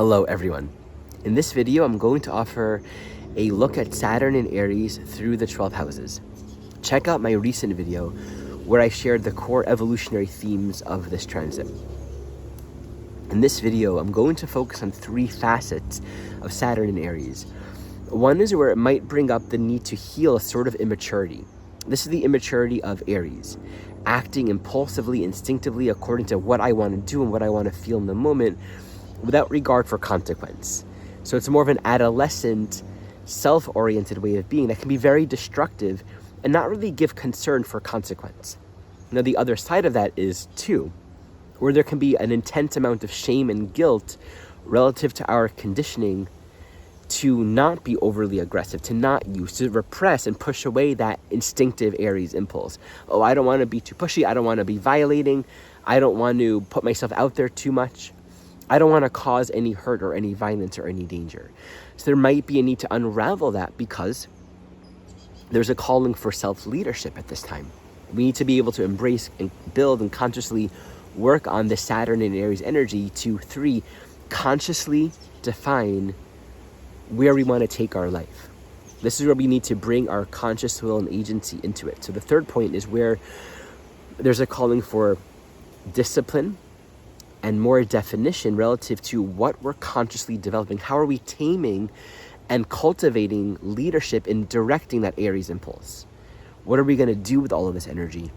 Hello everyone. In this video, I'm going to offer a look at Saturn in Aries through the 12 houses. Check out my recent video where I shared the core evolutionary themes of this transit. In this video, I'm going to focus on three facets of Saturn in Aries. One is where it might bring up the need to heal a sort of immaturity. This is the immaturity of Aries, acting impulsively, instinctively, according to what I want to do and what I want to feel in the moment, without regard for consequence. So it's more of an adolescent, self-oriented way of being that can be very destructive and not really give concern for consequence. Now, the other side of that is two, where there can be an intense amount of shame and guilt relative to our conditioning to not be overly aggressive, to not use, to repress and push away that instinctive Aries impulse. Oh, I don't want to be too pushy. I don't want to be violating. I don't want to put myself out there too much. I don't want to cause any hurt or any violence or any danger. So there might be a need to unravel that because there's a calling for self-leadership at this time. We need to be able to embrace and build and consciously work on the Saturn in Aries energy to, three, consciously define where we want to take our life. This is where we need to bring our conscious will and agency into it. So the third point is where there's a calling for discipline and more definition relative to what we're consciously developing. How are we taming and cultivating leadership in directing that Aries impulse? What are we going to do with all of this energy?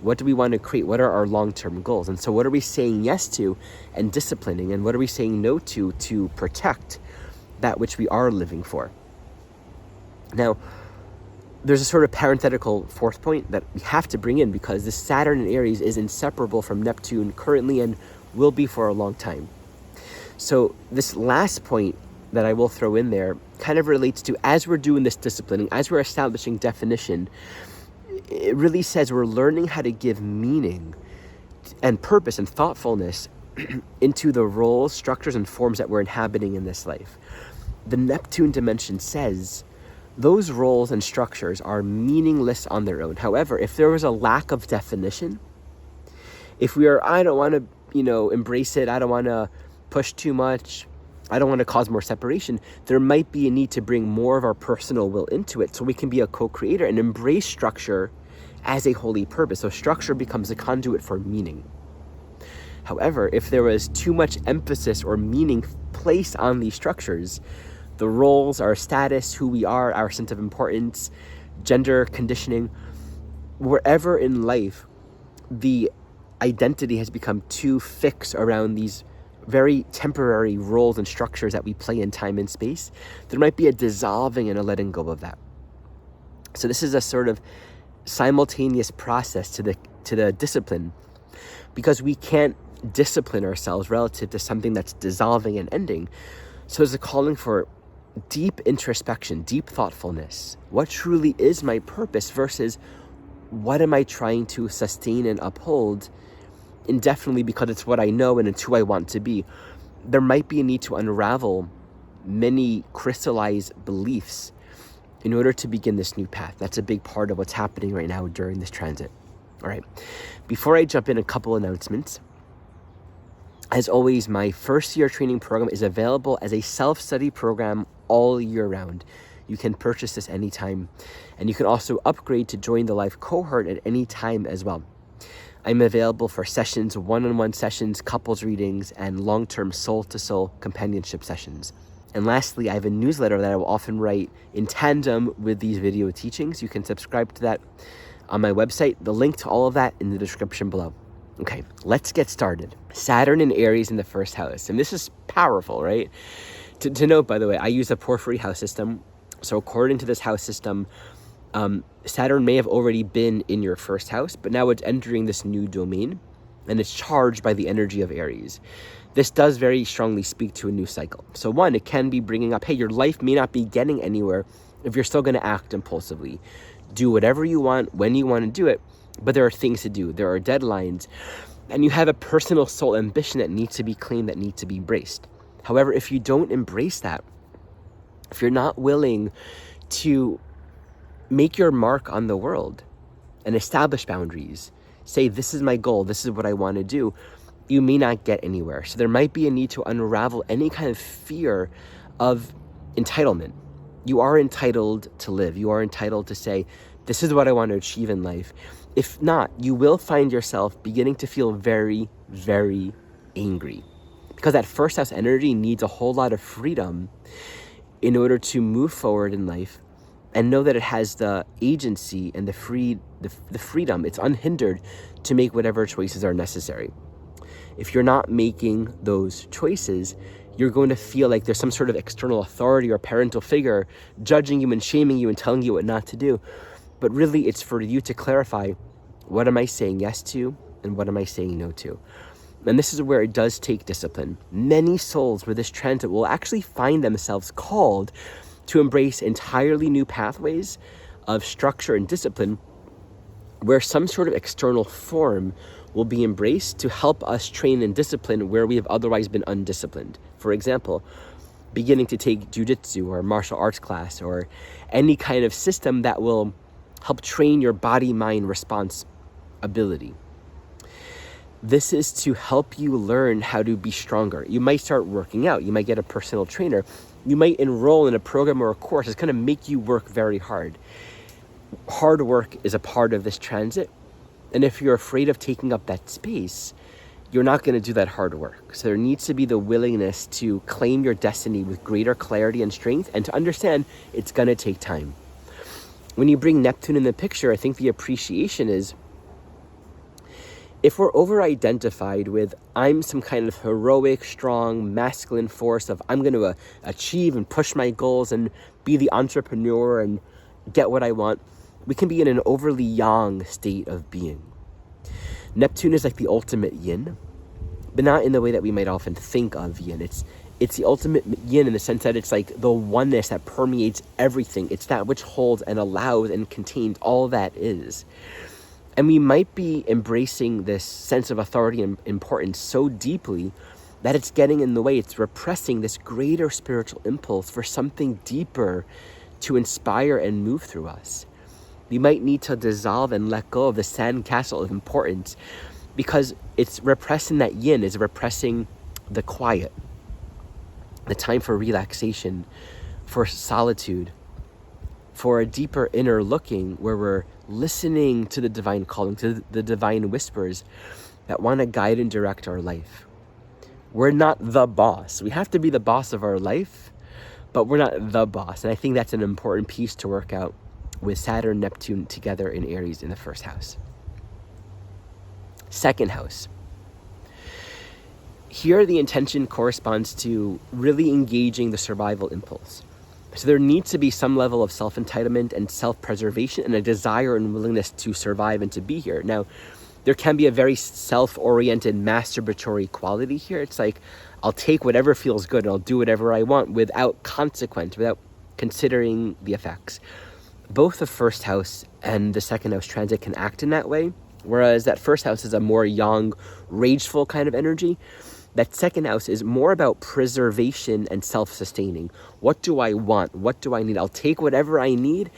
What do we want to create? What are our long-term goals? And so what are we saying yes to and disciplining? And what are we saying no to protect that which we are living for? Now, there's a sort of parenthetical fourth point that we have to bring in because this Saturn in Aries is inseparable from Neptune currently and will be for a long time. So this last point that I will throw in there kind of relates to, as we're doing this disciplining, as we're establishing definition, it really says we're learning how to give meaning and purpose and thoughtfulness into the roles, structures, and forms that we're inhabiting in this life. The Neptune dimension says those roles and structures are meaningless on their own. However, if there was a lack of definition, if we are, I don't want to, embrace it, I don't want to push too much, I don't want to cause more separation, there might be a need to bring more of our personal will into it so we can be a co-creator and embrace structure as a holy purpose. So structure becomes a conduit for meaning. However, if there was too much emphasis or meaning placed on these structures, the roles, our status, who we are, our sense of importance, gender conditioning, wherever in life the identity has become too fixed around these very temporary roles and structures that we play in time and space, there might be a dissolving and a letting go of that. So this is a sort of simultaneous process to the discipline, because we can't discipline ourselves relative to something that's dissolving and ending. So there's a calling for deep introspection, deep thoughtfulness. What truly is my purpose versus what am I trying to sustain and uphold indefinitely because it's what I know and it's who I want to be? There might be a need to unravel many crystallized beliefs in order to begin this new path. That's a big part of what's happening right now during this transit. All right. Before I jump in, a couple announcements. As always, my first year training program is available as a self-study program all year round. You can purchase this anytime, and you can also upgrade to join the live cohort at any time as well. I'm available for sessions, one-on-one sessions, couples readings, and long-term soul-to-soul companionship sessions. And lastly, I have a newsletter that I will often write in tandem with these video teachings. You can subscribe to that on my website. The link to all of that in the description below. Okay, let's get started. Saturn in Aries in the first house. And this is powerful, right? To note, by the way, I use a porphyry house system. So according to this house system, Saturn may have already been in your first house, but now it's entering this new domain and it's charged by the energy of Aries. This does very strongly speak to a new cycle. So one, it can be bringing up, hey, your life may not be getting anywhere if you're still going to act impulsively. Do whatever you want, when you want to do it, but there are things to do. There are deadlines, and you have a personal soul ambition that needs to be claimed, that needs to be embraced. However, if you don't embrace that, if you're not willing to make your mark on the world and establish boundaries, say, this is my goal, this is what I want to do, you may not get anywhere. So there might be a need to unravel any kind of fear of entitlement. You are entitled to live. You are entitled to say, this is what I want to achieve in life. If not, you will find yourself beginning to feel very, very angry, because that first house energy needs a whole lot of freedom in order to move forward in life and know that it has the agency and the freedom, it's unhindered to make whatever choices are necessary. If you're not making those choices, you're going to feel like there's some sort of external authority or parental figure judging you and shaming you and telling you what not to do. But really, it's for you to clarify, what am I saying yes to and what am I saying no to? And this is where it does take discipline. Many souls with this transit will actually find themselves called to embrace entirely new pathways of structure and discipline, where some sort of external form will be embraced to help us train and discipline where we have otherwise been undisciplined. For example, beginning to take jujitsu or martial arts class, or any kind of system that will help train your body-mind response ability. This is to help you learn how to be stronger. You might start working out. You might get a personal trainer. You might enroll in a program or a course. It's going to make you work very hard. Hard work is a part of this transit. And if you're afraid of taking up that space, you're not going to do that hard work. So there needs to be the willingness to claim your destiny with greater clarity and strength, and to understand it's going to take time. When you bring Neptune in the picture, I think the appreciation is, if we're over-identified with, I'm some kind of heroic, strong, masculine force of, I'm going to achieve and push my goals and be the entrepreneur and get what I want, we can be in an overly yang state of being. Neptune is like the ultimate yin, but not in the way that we might often think of yin. It's the ultimate yin in the sense that it's like the oneness that permeates everything. It's that which holds and allows and contains all that is. And we might be embracing this sense of authority and importance so deeply that it's getting in the way. It's repressing this greater spiritual impulse for something deeper to inspire and move through us. We might need to dissolve and let go of the sandcastle of importance, because it's repressing that yin, is repressing the quiet, the time for relaxation, for solitude, for a deeper inner looking where we're listening to the divine calling, to the divine whispers that want to guide and direct our life. We're not the boss. We have to be the boss of our life, but we're not the boss. And I think that's an important piece to work out with Saturn, Neptune together in Aries in the first house. Second house. Here, the intention corresponds to really engaging the survival impulse. So there needs to be some level of self-entitlement and self-preservation and a desire and willingness to survive and to be here. Now, there can be a very self-oriented masturbatory quality here. It's like, I'll take whatever feels good and I'll do whatever I want without consequence, without considering the effects. Both the first house and the second house transit can act in that way, whereas that first house is a more yang, rageful kind of energy. That second house is more about preservation and self-sustaining. What do I want? What do I need? I'll take whatever I need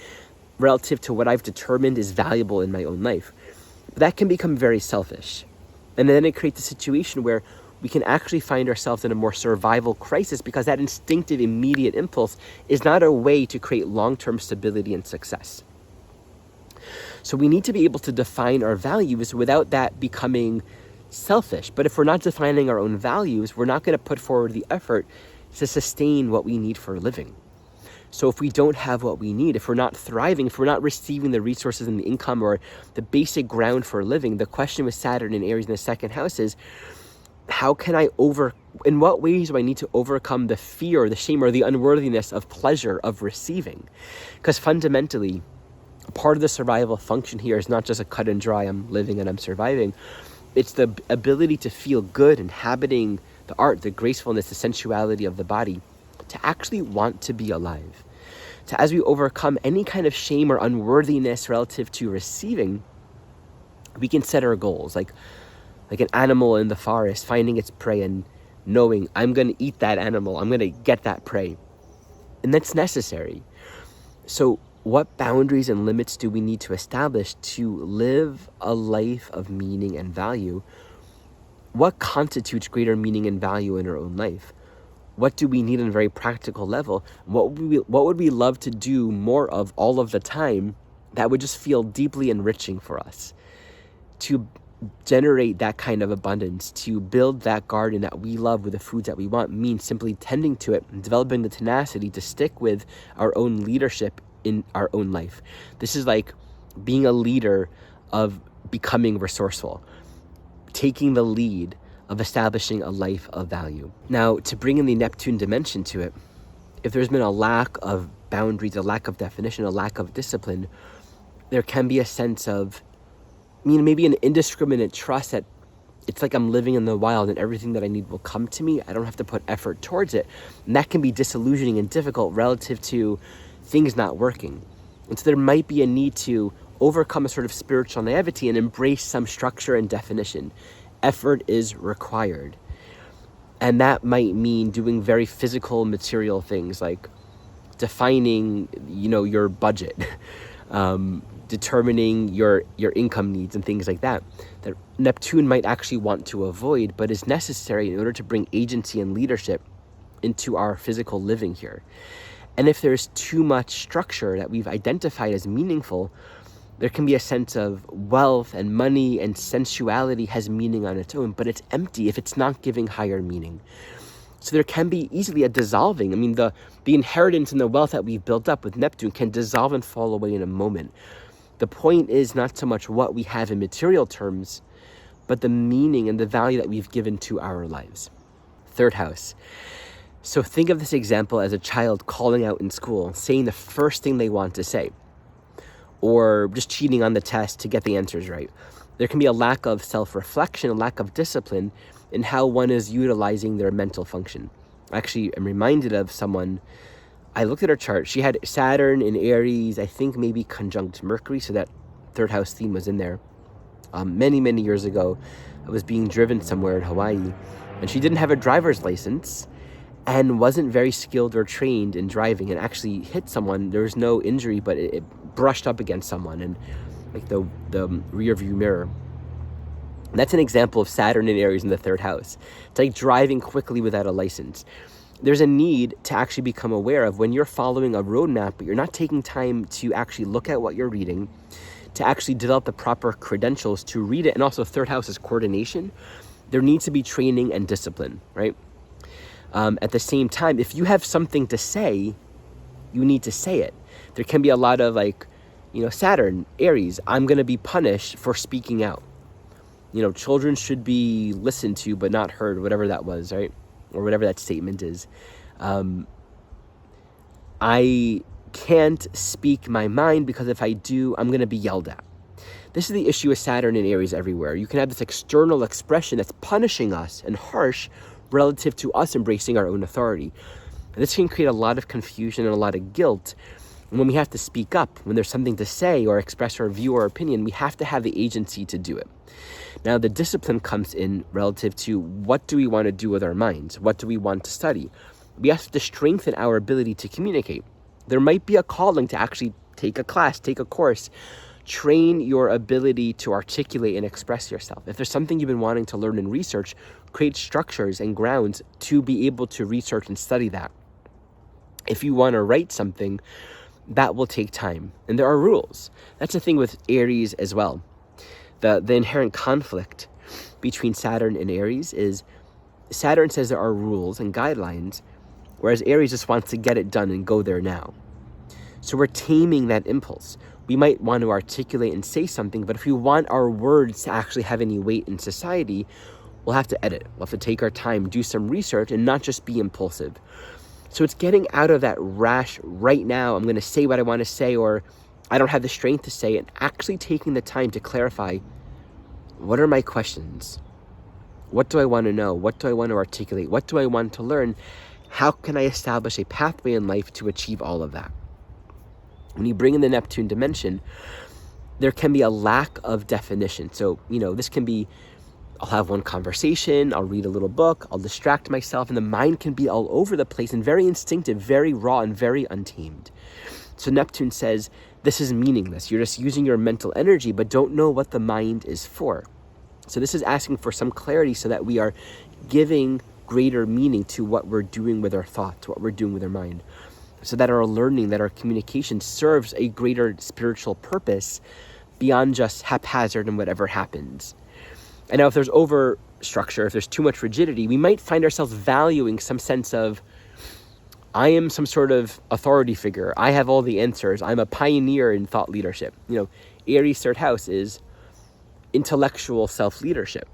relative to what I've determined is valuable in my own life. But that can become very selfish. And then it creates a situation where we can actually find ourselves in a more survival crisis, because that instinctive, immediate impulse is not a way to create long-term stability and success. So we need to be able to define our values without that becoming selfish. But if we're not defining our own values, we're not going to put forward the effort to sustain what we need for a living. So if we don't have what we need, if we're not thriving, if we're not receiving the resources and the income or the basic ground for a living, the question with Saturn in Aries in the second house is, how can in what ways do I need to overcome the fear, the shame, or the unworthiness of pleasure of receiving? Because fundamentally, part of the survival function here is not just a cut and dry, I'm living and I'm surviving. It's the ability to feel good, inhabiting the art, the gracefulness, the sensuality of the body, to actually want to be alive. So as we overcome any kind of shame or unworthiness relative to receiving, we can set our goals, like an animal in the forest finding its prey and knowing, I'm going to eat that animal, I'm going to get that prey. And that's necessary. So what boundaries and limits do we need to establish to live a life of meaning and value what constitutes greater meaning and value in our own life? What do we need on a very practical level? What would we love to do more of all of the time that would just feel deeply enriching for us? To generate that kind of abundance, to build that garden that we love with the foods that we want, means simply tending to it and developing the tenacity to stick with our own leadership in our own life. This is like being a leader of becoming resourceful, taking the lead of establishing a life of value. Now, to bring in the Neptune dimension to it, if there's been a lack of boundaries, a lack of definition, a lack of discipline, there can be a sense of, maybe an indiscriminate trust that it's like I'm living in the wild and everything that I need will come to me. I don't have to put effort towards it. And that can be disillusioning and difficult relative to things not working. And so there might be a need to overcome a sort of spiritual naivety and embrace some structure and definition. Effort is required. And that might mean doing very physical, material things like defining, your budget, determining your income needs and things like that Neptune might actually want to avoid, but is necessary in order to bring agency and leadership into our physical living here. And if there's too much structure that we've identified as meaningful, there can be a sense of wealth and money and sensuality has meaning on its own, but it's empty if it's not giving higher meaning. So there can be easily a dissolving. The inheritance and the wealth that we've built up with Neptune can dissolve and fall away in a moment. The point is not so much what we have in material terms, but the meaning and the value that we've given to our lives. Third house. So think of this example as a child calling out in school, saying the first thing they want to say, or just cheating on the test to get the answers right. There can be a lack of self-reflection, a lack of discipline in how one is utilizing their mental function. Actually, I'm reminded of someone. I looked at her chart. She had Saturn in Aries, I think maybe conjunct Mercury, so that third house theme was in there. Many, many years ago, I was being driven somewhere in Hawaii, and she didn't have a driver's license and wasn't very skilled or trained in driving, and actually hit someone. There was no injury, but it brushed up against someone and like the rear view mirror. And that's an example of Saturn in Aries in the third house. It's like driving quickly without a license. There's a need to actually become aware of when you're following a roadmap, but you're not taking time to actually look at what you're reading, to actually develop the proper credentials to read it. And also third house is coordination. There needs to be training and discipline, right? At the same time, if you have something to say, you need to say it. There can be a lot of Saturn, Aries, I'm going to be punished for speaking out. Children should be listened to but not heard, whatever that was, right? Or whatever that statement is. I can't speak my mind because if I do, I'm going to be yelled at. This is the issue with Saturn and Aries everywhere. You can have this external expression that's punishing us and harsh relative to us embracing our own authority. And this can create a lot of confusion and a lot of guilt. And when we have to speak up, when there's something to say or express our view or opinion, we have to have the agency to do it. Now, the discipline comes in relative to what do we want to do with our minds? What do we want to study? We have to strengthen our ability to communicate. There might be a calling to actually take a class, take a course, train your ability to articulate and express yourself. If there's something you've been wanting to learn and research, create structures and grounds to be able to research and study that. If you want to write something, that will take time. And there are rules. That's the thing with Aries as well. The inherent conflict between Saturn and Aries is Saturn says there are rules and guidelines, whereas Aries just wants to get it done and go there now. So we're taming that impulse. We might want to articulate and say something, but if we want our words to actually have any weight in society, we'll have to edit. We'll have to take our time, do some research, and not just be impulsive. So it's getting out of that rash, right now, I'm going to say what I want to say, or I don't have the strength to say, and actually taking the time to clarify, what are my questions? What do I want to know? What do I want to articulate? What do I want to learn? How can I establish a pathway in life to achieve all of that? When you bring in the Neptune dimension, there can be a lack of definition. So, this can be, I'll have one conversation, I'll read a little book, I'll distract myself, and the mind can be all over the place and very instinctive, very raw, and very untamed. So Neptune says, this is meaningless. You're just using your mental energy, but don't know what the mind is for. So this is asking for some clarity so that we are giving greater meaning to what we're doing with our thoughts, what we're doing with our mind, so that our learning, that our communication serves a greater spiritual purpose beyond just haphazard and whatever happens. And now if there's over structure, if there's too much rigidity, we might find ourselves valuing some sense of, I am some sort of authority figure. I have all the answers. I'm a pioneer in thought leadership. Aries third house is intellectual self-leadership.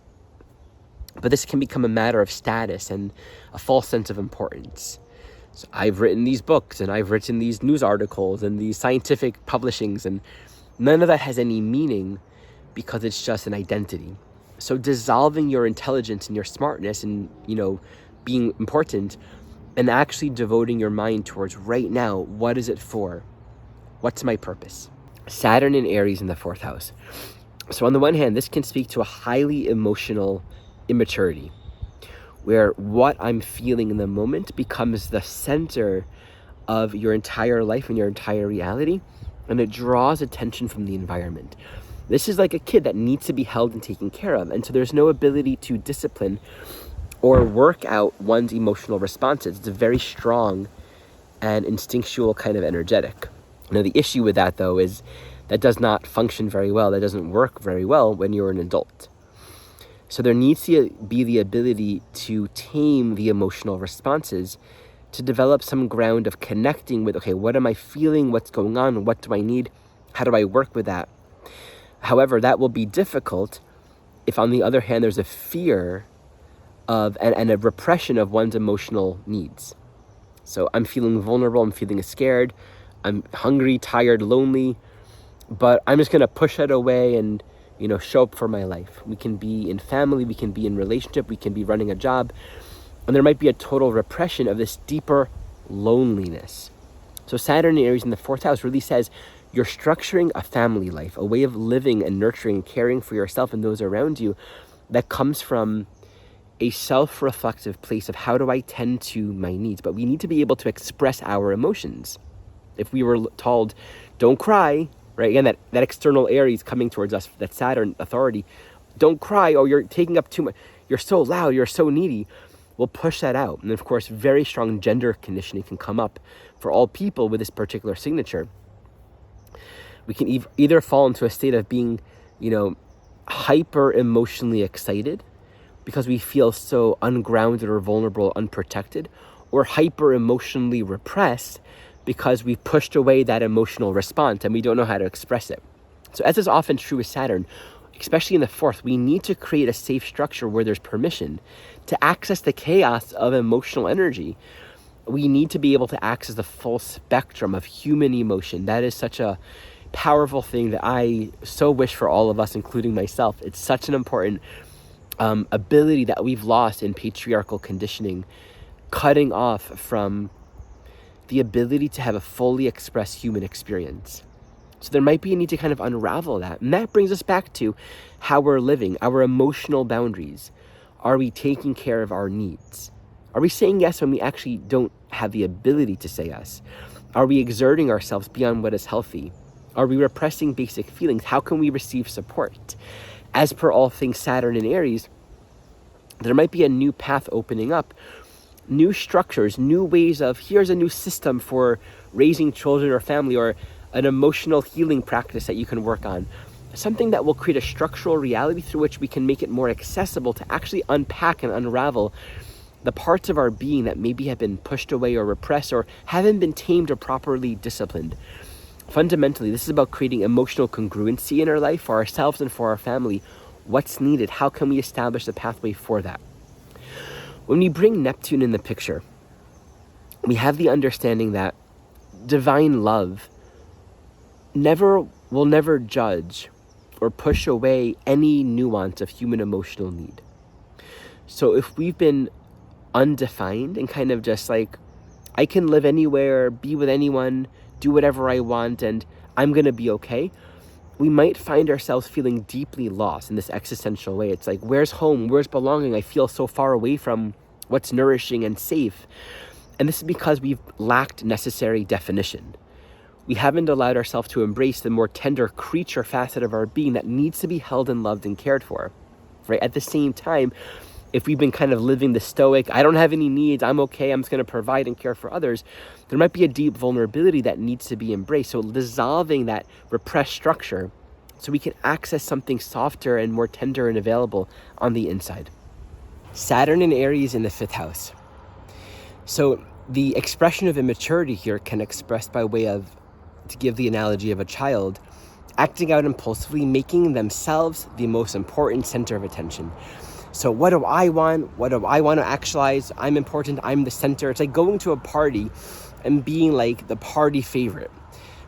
But this can become a matter of status and a false sense of importance. So I've written these books and I've written these news articles and these scientific publishings, and none of that has any meaning because it's just an identity. So dissolving your intelligence and your smartness and, being important, and actually devoting your mind towards right now, what is it for? What's my purpose? Saturn in Aries in the 4th house. So on the one hand, this can speak to a highly emotional immaturity, where what I'm feeling in the moment becomes the center of your entire life and your entire reality, and it draws attention from the environment. This is like a kid that needs to be held and taken care of, and so there's no ability to discipline or work out one's emotional responses. It's a very strong and instinctual kind of energetic. Now, the issue with that, though, is that does not function very well. That doesn't work very well when you're an adult. So there needs to be the ability to tame the emotional responses, to develop some ground of connecting with, okay, what am I feeling? What's going on? What do I need? How do I work with that? However, that will be difficult if, on the other hand, there's a fear of and a repression of one's emotional needs. So I'm feeling vulnerable, I'm feeling scared, I'm hungry, tired, lonely, but I'm just going to push it away and, show up for my life. We can be in family, we can be in relationship, we can be running a job, and there might be a total repression of this deeper loneliness. So Saturn in Aries in the 4th house really says you're structuring a family life, a way of living and nurturing and caring for yourself and those around you that comes from a self-reflective place of how do I tend to my needs. But we need to be able to express our emotions. If we were told, don't cry, right? Again, that external Aries coming towards us, that Saturn authority, don't cry, oh, you're taking up too much, you're so loud, you're so needy. We'll push that out. And of course, very strong gender conditioning can come up for all people with this particular signature. We can either fall into a state of being, hyper emotionally excited because we feel so ungrounded or vulnerable, unprotected, or hyper emotionally repressed because we've pushed away that emotional response and we don't know how to express it. So as is often true with Saturn, especially in the 4th, we need to create a safe structure where there's permission to access the chaos of emotional energy. We need to be able to access the full spectrum of human emotion. That is such a powerful thing that I so wish for all of us, including myself. It's such an important ability that we've lost in patriarchal conditioning, cutting off from the ability to have a fully expressed human experience. So there might be a need to kind of unravel that. And that brings us back to how we're living, our emotional boundaries. Are we taking care of our needs? Are we saying yes when we actually don't have the ability to say yes? Are we exerting ourselves beyond what is healthy? Are we repressing basic feelings? How can we receive support? As per all things Saturn in Aries, there might be a new path opening up, new structures, new ways of, here's a new system for raising children or family, or an emotional healing practice that you can work on. Something that will create a structural reality through which we can make it more accessible to actually unpack and unravel the parts of our being that maybe have been pushed away or repressed or haven't been tamed or properly disciplined. Fundamentally, this is about creating emotional congruency in our life for ourselves and for our family. What's needed? How can we establish the pathway for that? When we bring Neptune in the picture, we have the understanding that divine love will never judge or push away any nuance of human emotional need. So if we've been undefined and kind of just like, I can live anywhere, be with anyone, do whatever I want, and I'm going to be okay, we might find ourselves feeling deeply lost in this existential way. It's like, where's home? Where's belonging? I feel so far away from what's nourishing and safe. And this is because we've lacked necessary definition. We haven't allowed ourselves to embrace the more tender creature facet of our being that needs to be held and loved and cared for. right? At the same time, if we've been kind of living the stoic, I don't have any needs, I'm okay, I'm just going to provide and care for others, there might be a deep vulnerability that needs to be embraced. So dissolving that repressed structure so we can access something softer and more tender and available on the inside. Saturn in Aries in the 5th house. So the expression of immaturity here can express by way of, to give the analogy of a child, acting out impulsively, making themselves the most important center of attention. So what do I want? What do I want to actualize? I'm important, I'm the center. It's like going to a party and being like the party favorite,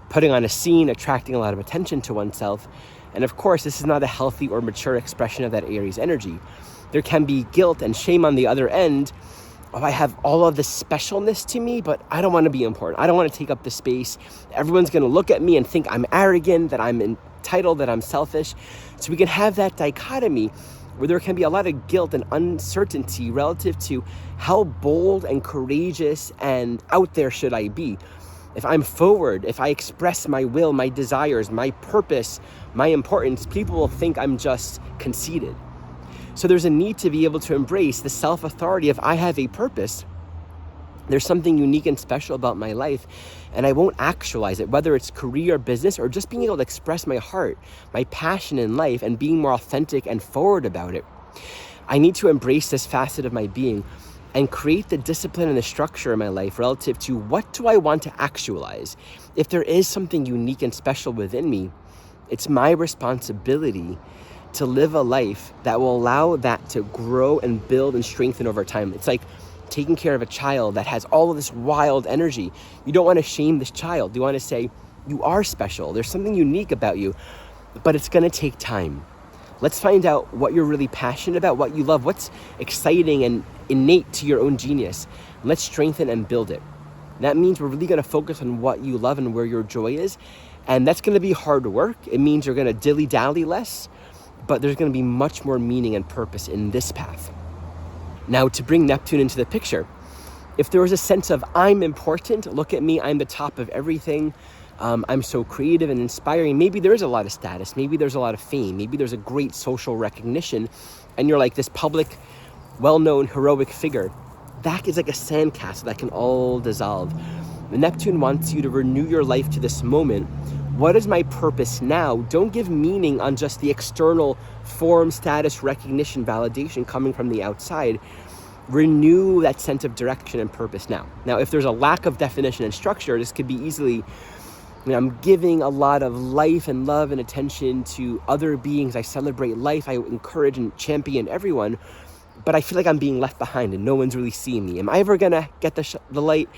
putting on a scene, attracting a lot of attention to oneself. And of course, this is not a healthy or mature expression of that Aries energy. There can be guilt and shame on the other end. Oh, I have all of this specialness to me, but I don't want to be important. I don't want to take up the space. Everyone's going to look at me and think I'm arrogant, that I'm entitled, that I'm selfish. So we can have that dichotomy where there can be a lot of guilt and uncertainty relative to how bold and courageous and out there should I be. If I'm forward, if I express my will, my desires, my purpose, my importance, people will think I'm just conceited. So there's a need to be able to embrace the self-authority of I have a purpose. There's something unique and special about my life, and I won't actualize it, whether it's career, business, or just being able to express my heart, my passion in life, and being more authentic and forward about it. I need to embrace this facet of my being and create the discipline and the structure in my life relative to what do I want to actualize. If there is something unique and special within me, it's my responsibility to live a life that will allow that to grow and build and strengthen over time. It's like taking care of a child that has all of this wild energy. You don't want to shame this child. You want to say, you are special. There's something unique about you, but it's going to take time. Let's find out what you're really passionate about, what you love, what's exciting and innate to your own genius. Let's strengthen and build it. That means we're really going to focus on what you love and where your joy is. And that's going to be hard work. It means you're going to dilly-dally less, but there's going to be much more meaning and purpose in this path. Now, to bring Neptune into the picture, if there was a sense of I'm important, look at me, I'm the top of everything, I'm so creative and inspiring, maybe there is a lot of status, maybe there's a lot of fame, maybe there's a great social recognition, and you're like this public, well-known, heroic figure, that is like a sandcastle that can all dissolve. Neptune wants you to renew your life to this moment. What is my purpose now? Don't give meaning on just the external form, status, recognition, validation coming from the outside. Renew that sense of direction and purpose now. Now, if there's a lack of definition and structure, this could be easily, I'm giving a lot of life and love and attention to other beings. I celebrate life. I encourage and champion everyone, but I feel like I'm being left behind and no one's really seeing me. Am I ever going to get the light?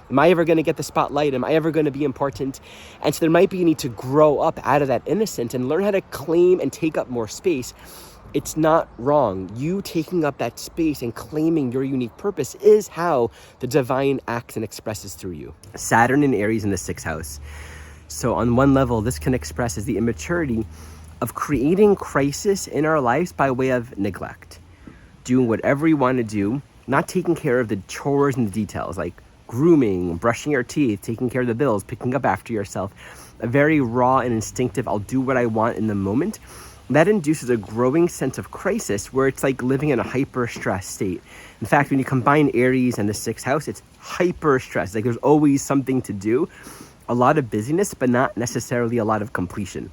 Am I ever going to get the spotlight? Am I ever going to be important? And so there might be a need to grow up out of that innocence and learn how to claim and take up more space. It's not wrong. You taking up that space and claiming your unique purpose is how the divine acts and expresses through you. Saturn in Aries in the 6th house. So on one level, this can express as the immaturity of creating crisis in our lives by way of neglect. Doing whatever you want to do, not taking care of the chores and the details, like grooming, brushing your teeth, taking care of the bills, picking up after yourself. A very raw and instinctive, I'll do what I want in the moment. That induces a growing sense of crisis where it's like living in a hyper-stress state. In fact, when you combine Aries and the 6th house, it's hyper-stress. Like there's always something to do, a lot of busyness, but not necessarily a lot of completion.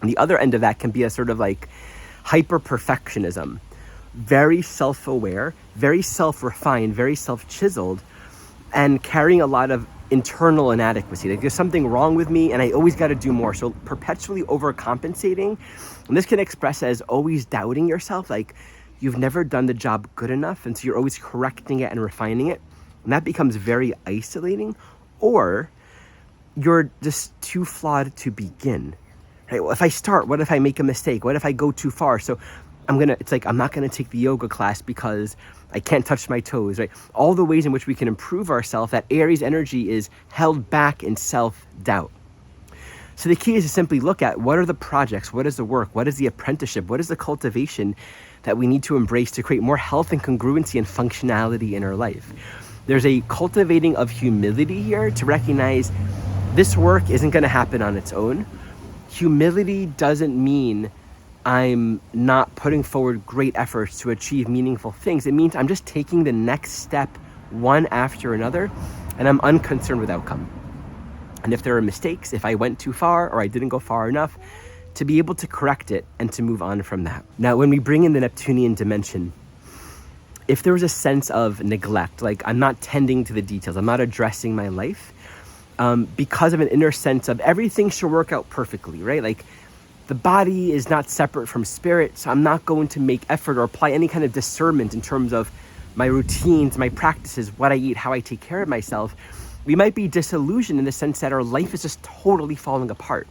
And the other end of that can be a sort of like hyper-perfectionism. Very self-aware, very self-refined, very self-chiseled, and carrying a lot of internal inadequacy. Like there's something wrong with me and I always got to do more. So perpetually overcompensating. And this can express as always doubting yourself. Like you've never done the job good enough. And so you're always correcting it and refining it. And that becomes very isolating. Or you're just too flawed to begin. Right? Well, if I start, what if I make a mistake? What if I go too far? So I'm not going to take the yoga class because I can't touch my toes, right? All the ways in which we can improve ourselves, that Aries energy is held back in self-doubt. So the key is to simply look at what are the projects, what is the work, what is the apprenticeship, what is the cultivation that we need to embrace to create more health and congruency and functionality in our life. There's a cultivating of humility here to recognize this work isn't going to happen on its own. Humility doesn't mean I'm not putting forward great efforts to achieve meaningful things. It means I'm just taking the next step one after another, and I'm unconcerned with outcome. And if there are mistakes, if I went too far or I didn't go far enough, to be able to correct it and to move on from that. Now, when we bring in the Neptunian dimension, if there was a sense of neglect, like I'm not tending to the details, I'm not addressing my life, because of an inner sense of everything should work out perfectly, right? Like the body is not separate from spirit, so I'm not going to make effort or apply any kind of discernment in terms of my routines, my practices, what I eat, how I take care of myself. We might be disillusioned in the sense that our life is just totally falling apart.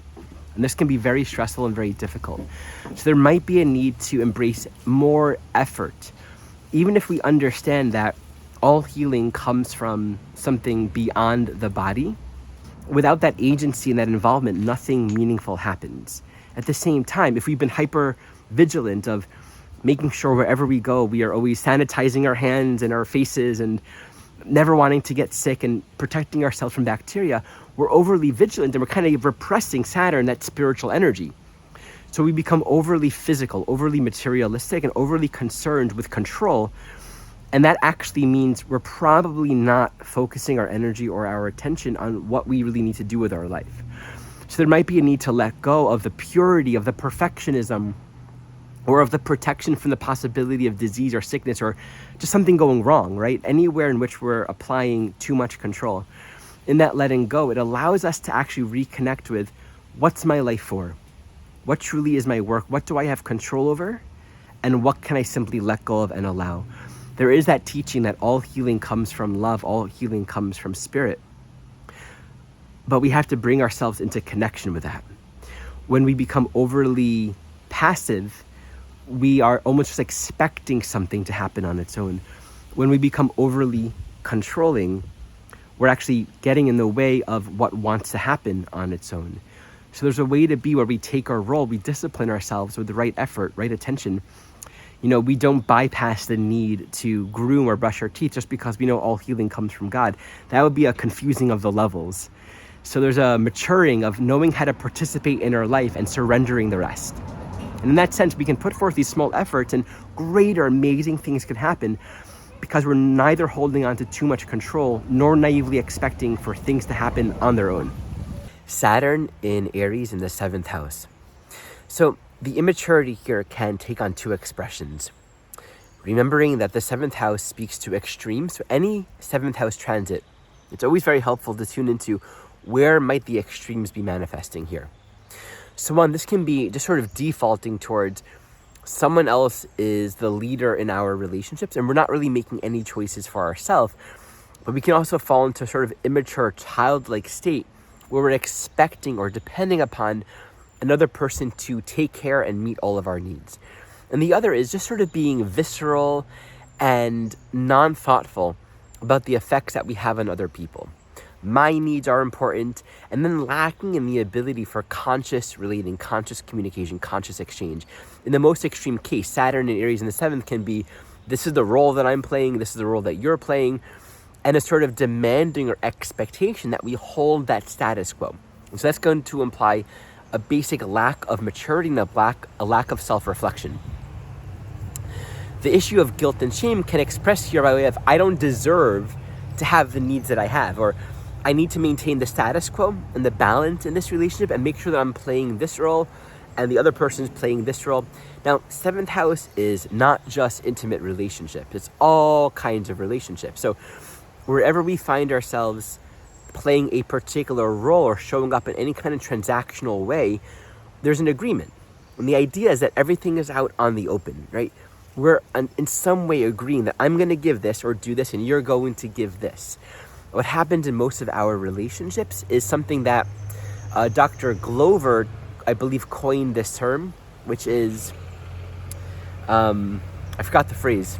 And this can be very stressful and very difficult. So there might be a need to embrace more effort, even if we understand that all healing comes from something beyond the body. Without that agency and that involvement, nothing meaningful happens. At the same time, if we've been hyper vigilant of making sure wherever we go, we are always sanitizing our hands and our faces and never wanting to get sick and protecting ourselves from bacteria, we're overly vigilant and we're kind of repressing Saturn, that spiritual energy. So we become overly physical, overly materialistic, and overly concerned with control. And that actually means we're probably not focusing our energy or our attention on what we really need to do with our life. So there might be a need to let go of the purity, of the perfectionism, or of the protection from the possibility of disease or sickness or just something going wrong, right? Anywhere in which we're applying too much control. In that letting go, it allows us to actually reconnect with what's my life for? What truly is my work? What do I have control over? And what can I simply let go of and allow? There is that teaching that all healing comes from love, all healing comes from spirit. But we have to bring ourselves into connection with that. When we become overly passive, we are almost just expecting something to happen on its own. When we become overly controlling, we're actually getting in the way of what wants to happen on its own. So there's a way to be where we take our role, we discipline ourselves with the right effort, right attention. You know, we don't bypass the need to groom or brush our teeth just because we know all healing comes from God. That would be a confusing of the levels. So there's a maturing of knowing how to participate in our life and surrendering the rest. And in that sense, we can put forth these small efforts and greater, amazing things can happen because we're neither holding on to too much control nor naively expecting for things to happen on their own. Saturn in Aries in the 7th house. So the immaturity here can take on two expressions. Remembering that the 7th house speaks to extremes, so any 7th house transit, it's always very helpful to tune into where might the extremes be manifesting here. So one, this can be just sort of defaulting towards someone else is the leader in our relationships and we're not really making any choices for ourselves. But we can also fall into sort of immature, childlike state where we're expecting or depending upon another person to take care and meet all of our needs. And the other is just sort of being visceral and non-thoughtful about the effects that we have on other people. My needs are important, and then lacking in the ability for conscious relating, conscious communication, conscious exchange. In the most extreme case, Saturn in Aries in the 7th can be, this is the role that I'm playing, this is the role that you're playing, and a sort of demanding or expectation that we hold that status quo. And so that's going to imply a basic lack of maturity and a lack of self-reflection. The issue of guilt and shame can express here by way of, I don't deserve to have the needs that I have, or I need to maintain the status quo and the balance in this relationship and make sure that I'm playing this role and the other person's playing this role. Now, 7th house is not just intimate relationships. It's all kinds of relationships. So wherever we find ourselves playing a particular role or showing up in any kind of transactional way, there's an agreement. And the idea is that everything is out on the open, right? We're in some way agreeing that I'm going to give this or do this and you're going to give this. What happens in most of our relationships is something that Dr. Glover, I believe, coined this term, which is, I forgot the phrase,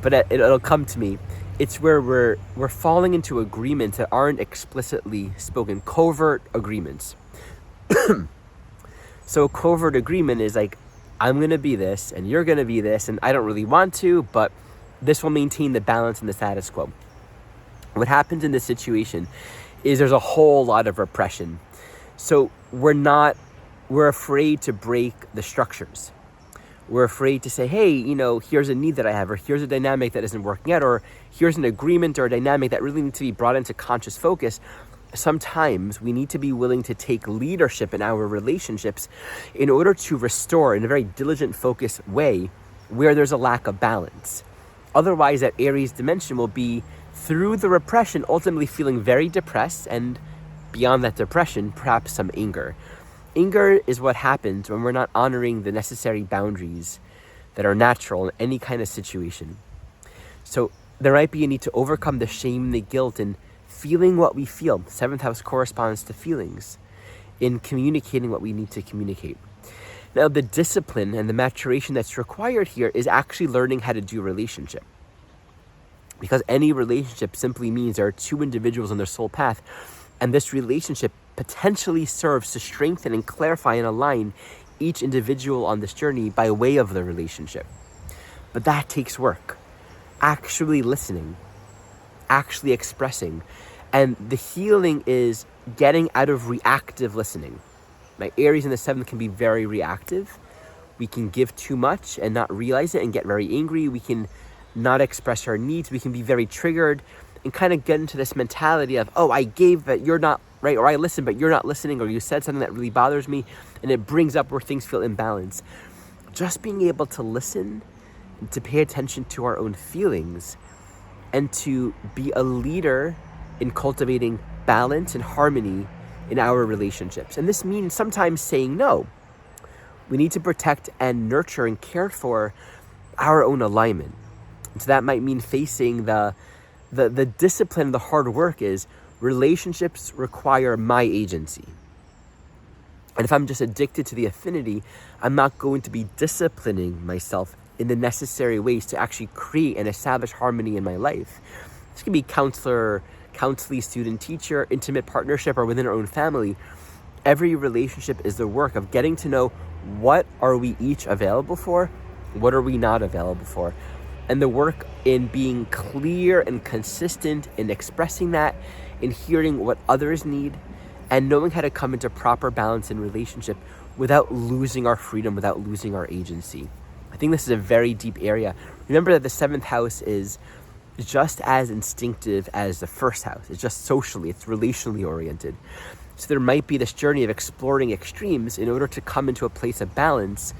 but it'll come to me. It's where we're falling into agreements that aren't explicitly spoken, covert agreements. So a covert agreement is like, I'm going to be this and you're going to be this, and I don't really want to, but this will maintain the balance and the status quo. What happens in this situation is there's a whole lot of repression. So we're afraid to break the structures. We're afraid to say, hey, here's a need that I have, or here's a dynamic that isn't working out, or here's an agreement or a dynamic that really needs to be brought into conscious focus. Sometimes we need to be willing to take leadership in our relationships in order to restore in a very diligent, focused way where there's a lack of balance. Otherwise, that Aries dimension will be, through the repression, ultimately feeling very depressed, and beyond that depression, perhaps some anger. Anger is what happens when we're not honoring the necessary boundaries that are natural in any kind of situation. So there might be a need to overcome the shame and the guilt in feeling what we feel. Seventh house corresponds to feelings, in communicating what we need to communicate. Now, the discipline and the maturation that's required here is actually learning how to do relationship. Because any relationship simply means there are two individuals on their soul path, and this relationship potentially serves to strengthen and clarify and align each individual on this journey by way of the relationship. But that takes work. Actually listening, actually expressing. And the healing is getting out of reactive listening. My Aries in the 7th can be very reactive. We can give too much and not realize it and get very angry. We can not express our needs. We can be very triggered and kind of get into this mentality of, oh, I gave, but you're not, right? Or I listened, but you're not listening, or you said something that really bothers me, and it brings up where things feel imbalanced. Just being able to listen and to pay attention to our own feelings and to be a leader in cultivating balance and harmony in our relationships. And this means sometimes saying no. We need to protect and nurture and care for our own alignment. And so that might mean facing the discipline, the hard work is relationships require my agency. And if I'm just addicted to the affinity, I'm not going to be disciplining myself in the necessary ways to actually create and establish harmony in my life. This can be counselor, counselee, student, teacher, intimate partnership, or within our own family. Every relationship is the work of getting to know what are we each available for, what are we not available for. And the work in being clear and consistent in expressing that, in hearing what others need, and knowing how to come into proper balance in relationship without losing our freedom, without losing our agency. I think this is a very deep area. Remember that the 7th house is just as instinctive as the 1st house. It's just socially, it's relationally oriented. So there might be this journey of exploring extremes in order to come into a place of balance.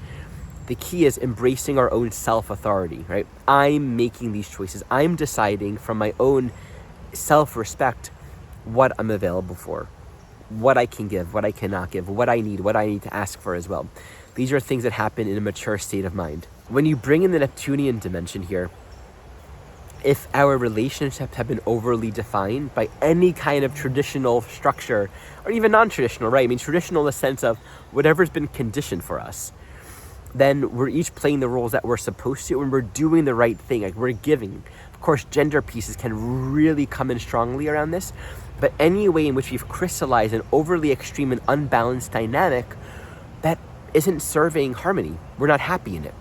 The key is embracing our own self-authority, right? I'm making these choices. I'm deciding from my own self-respect what I'm available for, what I can give, what I cannot give, what I need to ask for as well. These are things that happen in a mature state of mind. When you bring in the Neptunian dimension here, if our relationships have been overly defined by any kind of traditional structure, or even non-traditional, right? I mean, traditional in the sense of whatever's been conditioned for us, then we're each playing the roles that we're supposed to, and we're doing the right thing, like we're giving. Of course, gender pieces can really come in strongly around this, but any way in which we've crystallized an overly extreme and unbalanced dynamic that isn't serving harmony, we're not happy in it.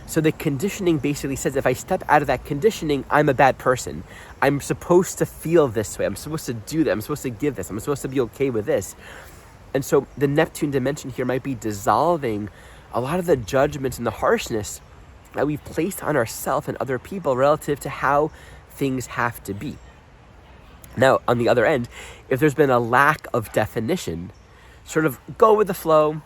So the conditioning basically says if I step out of that conditioning, I'm a bad person. I'm supposed to feel this way. I'm supposed to do that. I'm supposed to give this. I'm supposed to be okay with this. And so the Neptune dimension here might be dissolving a lot of the judgments and the harshness that we've placed on ourselves and other people relative to how things have to be. Now, on the other end, if there's been a lack of definition, sort of go with the flow.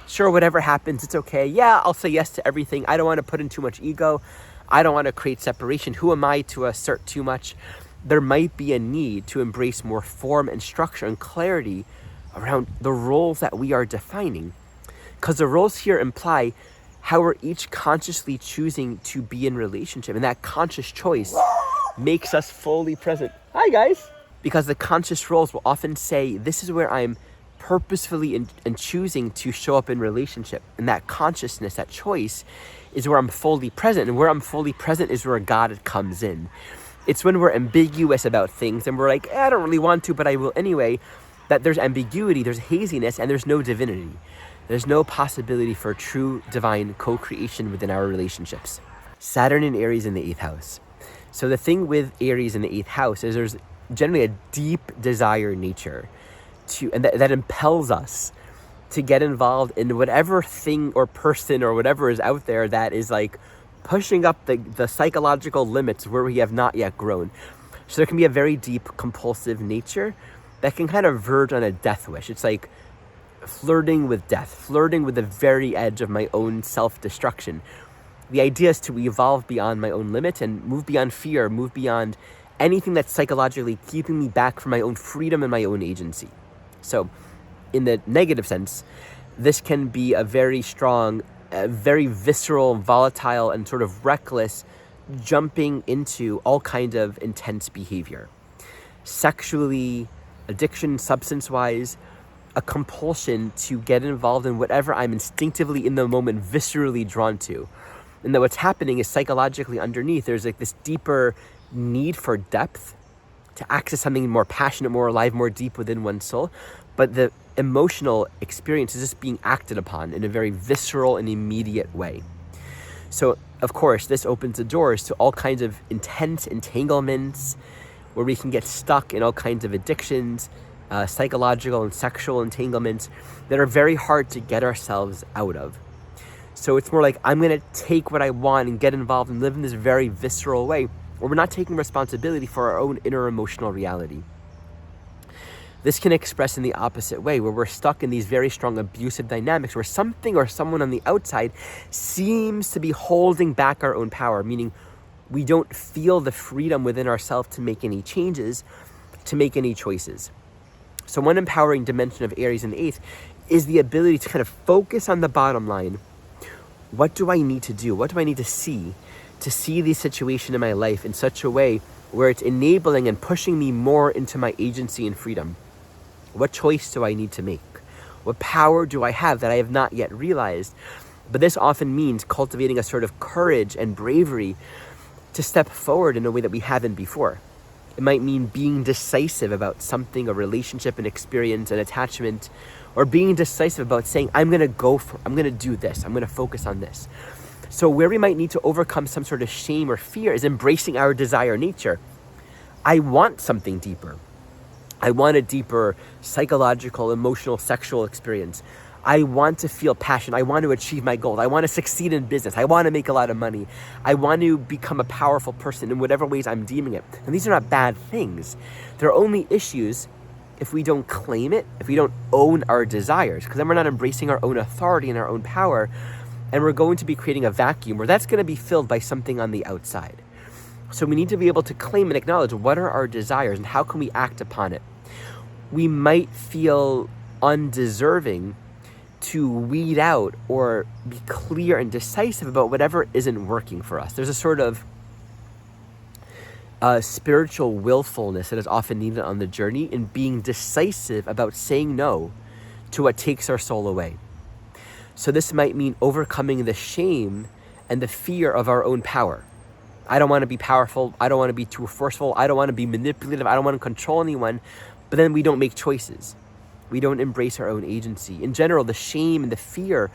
Sure, whatever happens, it's okay. Yeah, I'll say yes to everything. I don't want to put in too much ego. I don't want to create separation. Who am I to assert too much? There might be a need to embrace more form and structure and clarity around the roles that we are defining. Because the roles here imply how we're each consciously choosing to be in relationship. And that conscious choice makes us fully present. Hi, guys. Because the conscious roles will often say, this is where I'm purposefully and choosing to show up in relationship. And that consciousness, that choice, is where I'm fully present. And where I'm fully present is where God comes in. It's when we're ambiguous about things and we're like, I don't really want to, but I will anyway, that there's ambiguity, there's haziness, and there's no divinity. There's no possibility for true divine co-creation within our relationships. Saturn in Aries in the 8th house. So the thing with Aries in the 8th house is there's generally a deep desire nature to, and that impels us to get involved in whatever thing or person or whatever is out there that is like pushing up the psychological limits where we have not yet grown. So there can be a very deep compulsive nature that can kind of verge on a death wish. It's like flirting with death, flirting with the very edge of my own self-destruction. The idea is to evolve beyond my own limit and move beyond fear, move beyond anything that's psychologically keeping me back from my own freedom and my own agency. So in the negative sense, this can be a very strong, very visceral, volatile, and sort of reckless jumping into all kinds of intense behavior. Sexually, addiction, substance-wise, a compulsion to get involved in whatever I'm instinctively in the moment viscerally drawn to. And that what's happening is psychologically underneath, there's like this deeper need for depth to access something more passionate, more alive, more deep within one's soul. But the emotional experience is just being acted upon in a very visceral and immediate way. So, of course, this opens the doors to all kinds of intense entanglements where we can get stuck in all kinds of addictions, psychological and sexual entanglements that are very hard to get ourselves out of. So it's more like I'm going to take what I want and get involved and live in this very visceral way where we're not taking responsibility for our own inner emotional reality. This can express in the opposite way, where we're stuck in these very strong abusive dynamics where something or someone on the outside seems to be holding back our own power, meaning we don't feel the freedom within ourselves to make any changes, to make any choices. So one empowering dimension of Aries in the 8th is the ability to kind of focus on the bottom line. What do I need to do? What do I need to see the situation in my life in such a way where it's enabling and pushing me more into my agency and freedom? What choice do I need to make? What power do I have that I have not yet realized? But this often means cultivating a sort of courage and bravery to step forward in a way that we haven't before. It might mean being decisive about something, a relationship, an experience, an attachment, or being decisive about saying, I'm going to do this. I'm going to focus on this. So where we might need to overcome some sort of shame or fear is embracing our desire nature. I want something deeper. I want a deeper psychological, emotional, sexual experience. I want to feel passion. I want to achieve my goals. I want to succeed in business. I want to make a lot of money. I want to become a powerful person in whatever ways I'm deeming it. And these are not bad things. They're only issues if we don't claim it, if we don't own our desires, because then we're not embracing our own authority and our own power, and we're going to be creating a vacuum where that's going to be filled by something on the outside. So we need to be able to claim and acknowledge what are our desires and how can we act upon it. We might feel undeserving to weed out or be clear and decisive about whatever isn't working for us. There's a sort of spiritual willfulness that is often needed on the journey in being decisive about saying no to what takes our soul away. So this might mean overcoming the shame and the fear of our own power. I don't want to be powerful. I don't want to be too forceful. I don't want to be manipulative. I don't want to control anyone. But then we don't make choices. We don't embrace our own agency. In general, the shame and the fear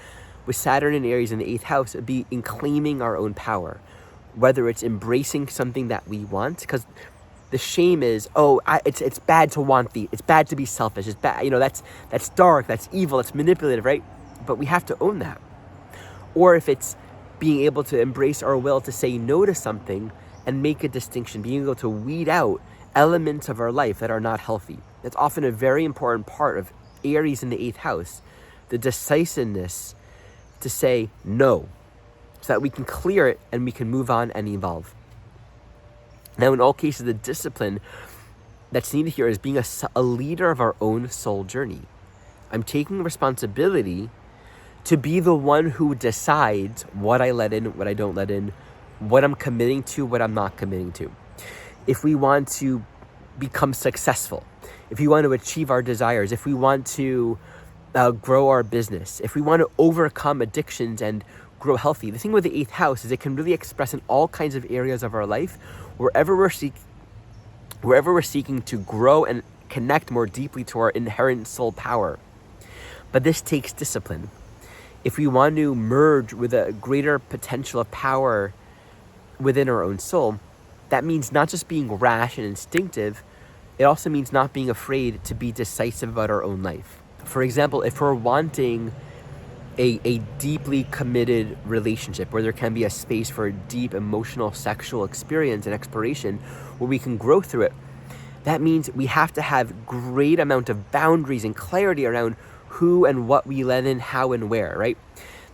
with Saturn in Aries in the 8th house would be in claiming our own power. Whether it's embracing something that we want, because the shame is, it's bad to want it's bad to be selfish. It's bad, that's dark, that's evil, that's manipulative, right? But we have to own that. Or if it's being able to embrace our will to say no to something and make a distinction, being able to weed out elements of our life that are not healthy. That's often a very important part of Aries in the 8th house, the decisiveness to say no, so that we can clear it and we can move on and evolve. Now, in all cases, the discipline that's needed here is being a leader of our own soul journey. I'm taking responsibility to be the one who decides what I let in, what I don't let in, what I'm committing to, what I'm not committing to. If we want to become successful, if we want to achieve our desires, if we want to grow our business, if we want to overcome addictions and grow healthy. The thing with the 8th house is it can really express in all kinds of areas of our life, wherever we're seeking to grow and connect more deeply to our inherent soul power. But this takes discipline. If we want to merge with a greater potential of power within our own soul, that means not just being rash and instinctive, it also means not being afraid to be decisive about our own life. For example, if we're wanting a deeply committed relationship where there can be a space for a deep emotional sexual experience and exploration where we can grow through it, that means we have to have great amount of boundaries and clarity around who and what we let in, how and where, right?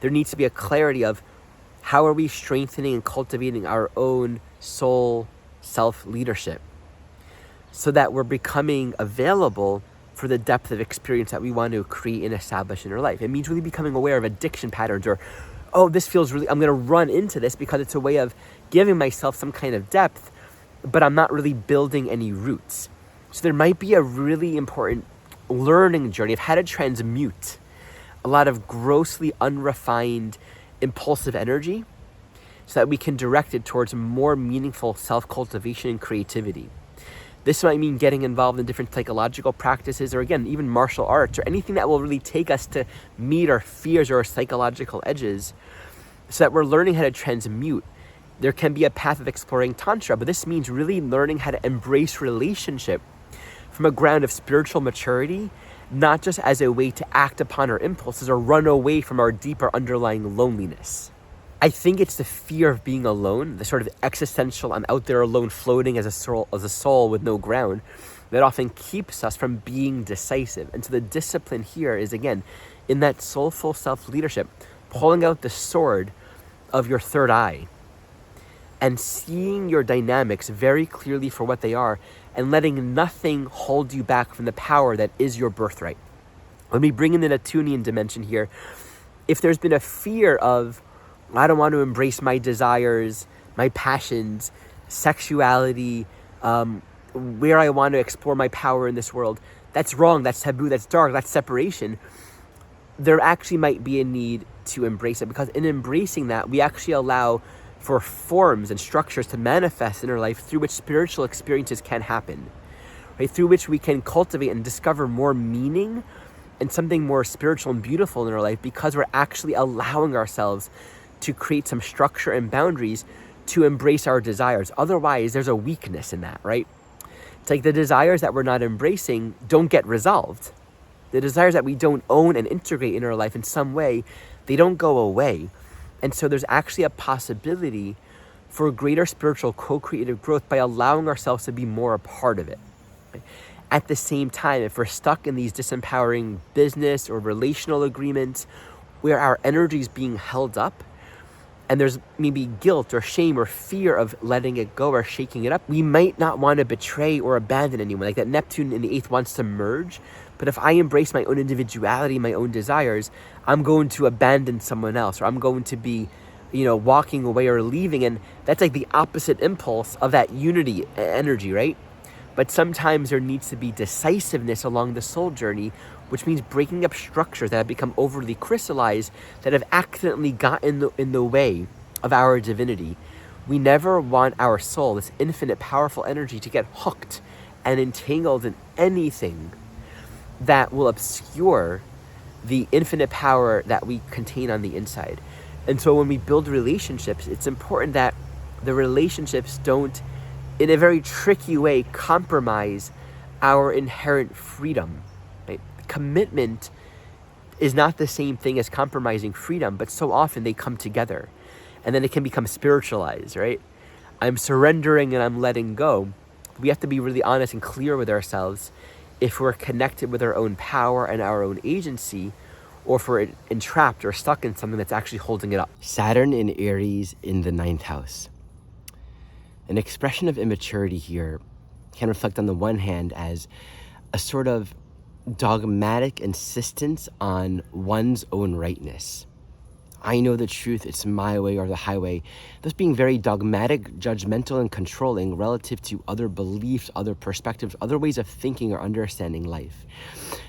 There needs to be a clarity of how are we strengthening and cultivating our own soul self-leadership so that we're becoming available for the depth of experience that we want to create and establish in our life. It means really becoming aware of addiction patterns, or, oh, this feels really, I'm going to run into this because it's a way of giving myself some kind of depth, but I'm not really building any roots. So there might be a really important learning journey of how to transmute a lot of grossly unrefined, impulsive energy so that we can direct it towards more meaningful self-cultivation and creativity. This might mean getting involved in different psychological practices, or again, even martial arts, or anything that will really take us to meet our fears or our psychological edges so that we're learning how to transmute. There can be a path of exploring Tantra, but this means really learning how to embrace relationship from a ground of spiritual maturity, not just as a way to act upon our impulses or run away from our deeper underlying loneliness. I think it's the fear of being alone, the sort of existential, I'm out there alone floating as a soul with no ground, that often keeps us from being decisive. And so the discipline here is, again, in that soulful self-leadership, pulling out the sword of your third eye and seeing your dynamics very clearly for what they are and letting nothing hold you back from the power that is your birthright. When we bring in the Neptunian dimension here, if there's been a fear of, I don't want to embrace my desires, my passions, sexuality, where I want to explore my power in this world, that's wrong, that's taboo, that's dark, that's separation. There actually might be a need to embrace it, because in embracing that, we actually allow for forms and structures to manifest in our life through which spiritual experiences can happen, right? Through which we can cultivate and discover more meaning and something more spiritual and beautiful in our life, because we're actually allowing ourselves to create some structure and boundaries to embrace our desires. Otherwise, there's a weakness in that, right? It's like the desires that we're not embracing don't get resolved. The desires that we don't own and integrate in our life in some way, they don't go away. And so there's actually a possibility for greater spiritual co-creative growth by allowing ourselves to be more a part of it. Right? At the same time, if we're stuck in these disempowering business or relational agreements where our energy is being held up, and there's maybe guilt or shame or fear of letting it go or shaking it up, we might not want to betray or abandon anyone. Like that Neptune in the 8th wants to merge, but if I embrace my own individuality, my own desires, I'm going to abandon someone else, or I'm going to be, walking away or leaving. And that's like the opposite impulse of that unity energy, right? But sometimes there needs to be decisiveness along the soul journey, which means breaking up structures that have become overly crystallized, that have accidentally gotten in the way of our divinity. We never want our soul, this infinite, powerful energy, to get hooked and entangled in anything that will obscure the infinite power that we contain on the inside. And so when we build relationships, it's important that the relationships don't, in a very tricky way, compromise our inherent freedom. Right? Commitment is not the same thing as compromising freedom, but so often they come together, and then it can become spiritualized, right? I'm surrendering and I'm letting go. We have to be really honest and clear with ourselves if we're connected with our own power and our own agency, or if we're entrapped or stuck in something that's actually holding it up. Saturn in Aries in the 9th house. An expression of immaturity here can reflect on the one hand as a sort of dogmatic insistence on one's own rightness. I know the truth, it's my way or the highway. Thus being very dogmatic, judgmental, and controlling relative to other beliefs, other perspectives, other ways of thinking or understanding life.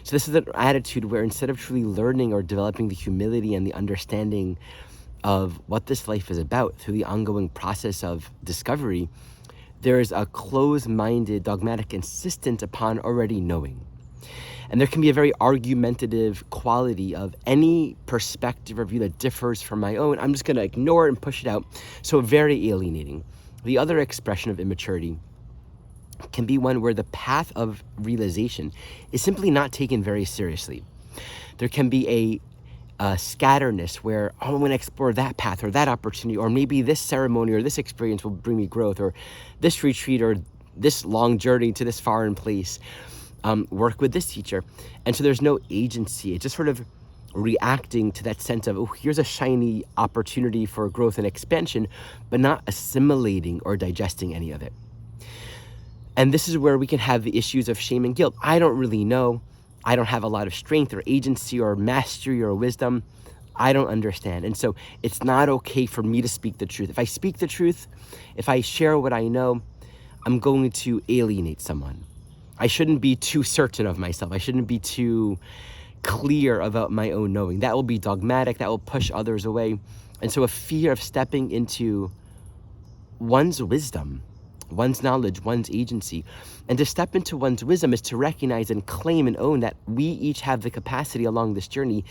So this is an attitude where instead of truly learning or developing the humility and the understanding of what this life is about through the ongoing process of discovery, there is a closed-minded, dogmatic insistence upon already knowing. And there can be a very argumentative quality of any perspective or view that differs from my own. I'm just going to ignore it and push it out. So very alienating. The other expression of immaturity can be one where the path of realization is simply not taken very seriously. There can be a scatterness where, oh, I'm going to explore that path or that opportunity, or maybe this ceremony or this experience will bring me growth, or this retreat or this long journey to this foreign place, work with this teacher. And so there's no agency. It's just sort of reacting to that sense of, oh, here's a shiny opportunity for growth and expansion, but not assimilating or digesting any of it. And this is where we can have the issues of shame and guilt. I don't really know. I don't have a lot of strength or agency or mastery or wisdom. I don't understand. And so it's not okay for me to speak the truth. If I speak the truth, if I share what I know, I'm going to alienate someone. I shouldn't be too certain of myself. I shouldn't be too clear about my own knowing. That will be dogmatic. That will push others away. And so a fear of stepping into one's wisdom, one's knowledge, one's agency. And to step into one's wisdom is to recognize and claim and own that we each have the capacity along this journey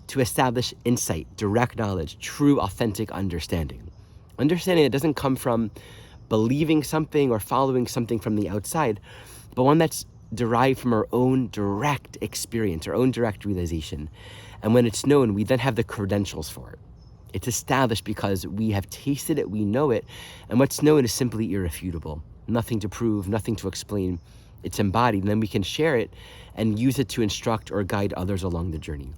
to establish insight, direct knowledge, true, authentic understanding. Understanding that doesn't come from believing something or following something from the outside, but one that's derived from our own direct experience, our own direct realization. And when it's known, we then have the credentials for it. It's established because we have tasted it, we know it, and what's known is simply irrefutable. Nothing to prove, nothing to explain. It's embodied, and then we can share it and use it to instruct or guide others along the journey.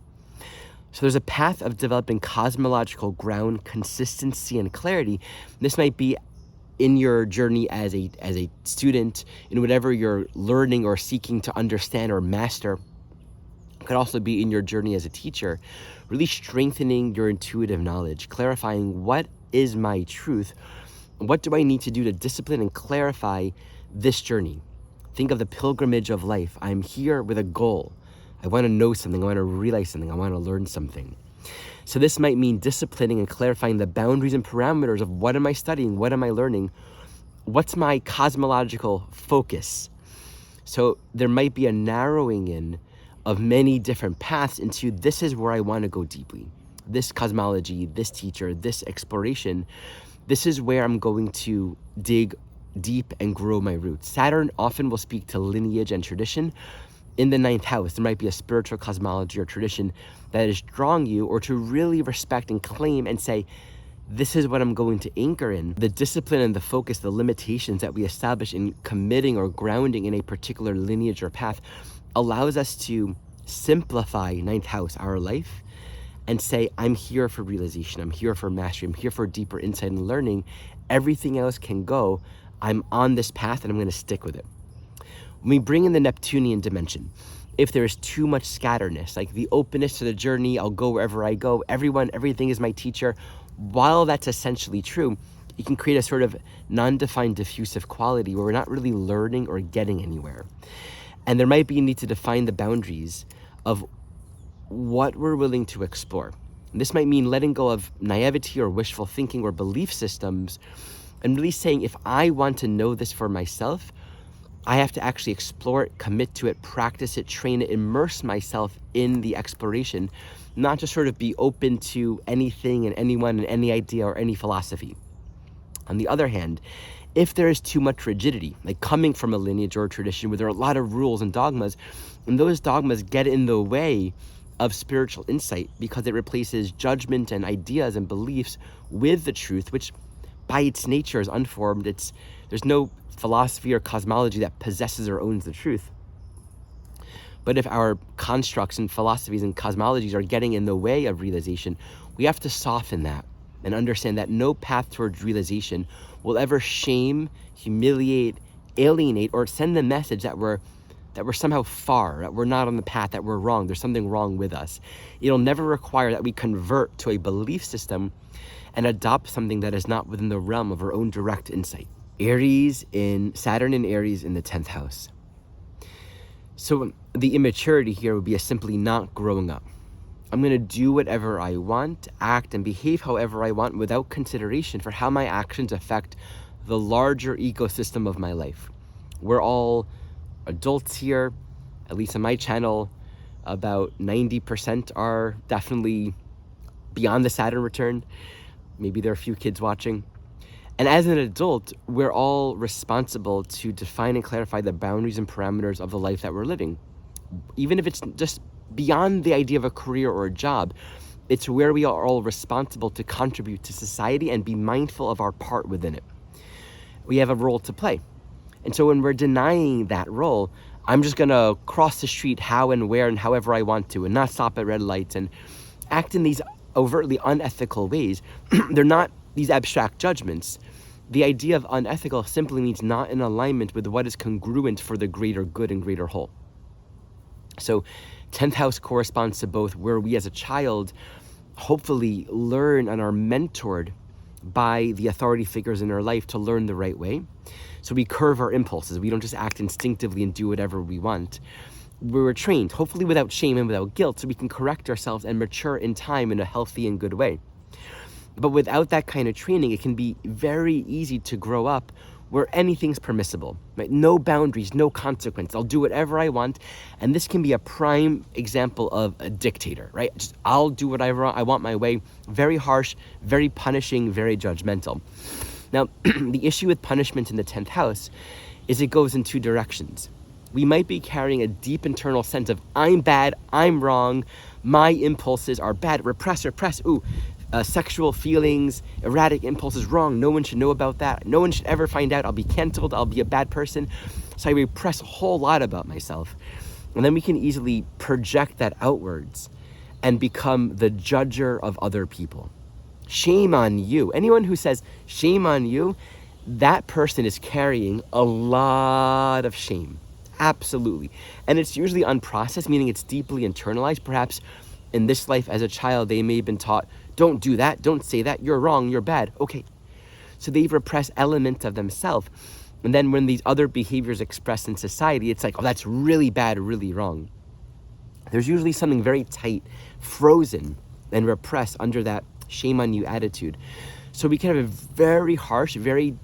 So there's a path of developing cosmological ground, consistency, and clarity. This might be in your journey as a student, in whatever you're learning or seeking to understand or master. It could also be in your journey as a teacher, really strengthening your intuitive knowledge, clarifying what is my truth, what do I need to do to discipline and clarify this journey. Think of the pilgrimage of life. I'm here with a goal. I want to know something, I want to realize something, I want to learn something. So this might mean disciplining and clarifying the boundaries and parameters of what am I studying, what am I learning, what's my cosmological focus. So there might be a narrowing in of many different paths into this is where I want to go deeply. This cosmology, this teacher, this exploration, this is where I'm going to dig deep and grow my roots. Saturn often will speak to lineage and tradition. In the 9th house, there might be a spiritual cosmology or tradition that is drawing you, or to really respect and claim and say, this is what I'm going to anchor in. The discipline and the focus, the limitations that we establish in committing or grounding in a particular lineage or path allows us to simplify 9th house, our life, and say, I'm here for realization, I'm here for mastery, I'm here for deeper insight and learning. Everything else can go. I'm on this path and I'm going to stick with it. When we bring in the Neptunian dimension, if there is too much scatterness, like the openness to the journey, I'll go wherever I go, everyone, everything is my teacher, while that's essentially true, it can create a sort of non-defined diffusive quality where we're not really learning or getting anywhere. And there might be a need to define the boundaries of what we're willing to explore. And this might mean letting go of naivety or wishful thinking or belief systems and really saying, if I want to know this for myself, I have to actually explore it, commit to it, practice it, train it, immerse myself in the exploration, not just sort of be open to anything and anyone and any idea or any philosophy. On the other hand, if there is too much rigidity, like coming from a lineage or a tradition where there are a lot of rules and dogmas, and those dogmas get in the way of spiritual insight because it replaces judgment and ideas and beliefs with the truth, which by its nature is unformed. There's no philosophy or cosmology that possesses or owns the truth. But if our constructs and philosophies and cosmologies are getting in the way of realization, we have to soften that and understand that no path towards realization will ever shame, humiliate, alienate, or send the message that we're somehow far, that we're not on the path, that we're wrong, there's something wrong with us. It'll never require that we convert to a belief system and adopt something that is not within the realm of our own direct insight. Saturn in Aries in the 10th house. So the immaturity here would be simply not growing up. I'm going to do whatever I want, act and behave however I want without consideration for how my actions affect the larger ecosystem of my life. We're all adults here, at least on my channel. About 90% are definitely beyond the Saturn return. Maybe there are a few kids watching. And as an adult, we're all responsible to define and clarify the boundaries and parameters of the life that we're living. Even if it's just beyond the idea of a career or a job. It's where we are all responsible to contribute to society and be mindful of our part within it. We have a role to play. And so when we're denying that role, I'm just gonna cross the street how and where and however I want to and not stop at red lights and act in these overtly unethical ways. They're not these abstract judgments. The idea of unethical simply means not in alignment with what is congruent for the greater good and greater whole. So 10th house corresponds to both where we as a child hopefully learn and are mentored by the authority figures in our life to learn the right way. So we curve our impulses. We don't just act instinctively and do whatever we want. We were trained, hopefully without shame and without guilt, so we can correct ourselves and mature in time in a healthy and good way. But without that kind of training, it can be very easy to grow up where anything's permissible, right? No boundaries, no consequence. I'll do whatever I want. And this can be a prime example of a dictator, right? Just I'll do whatever I want my way. Very harsh, very punishing, very judgmental. Now, the issue with punishment in the 10th house is it goes in two directions. We might be carrying a deep internal sense of I'm bad, I'm wrong, my impulses are bad, repress, sexual feelings, erratic impulses, wrong, no one should know about that, no one should ever find out, I'll be canceled, I'll be a bad person. So I repress a whole lot about myself. And then we can easily project that outwards and become the judger of other people. Shame on you. Anyone who says shame on you, that person is carrying a lot of shame. Absolutely. And it's usually unprocessed, meaning it's deeply internalized. Perhaps in this life as a child, they may have been taught, don't do that, don't say that, you're wrong, you're bad. Okay. So they repress elements of themselves. And then when these other behaviors expressed in society, it's like, oh, that's really bad, really wrong. There's usually something very tight, frozen, and repressed under that shame on you attitude. So we can have a very harsh, very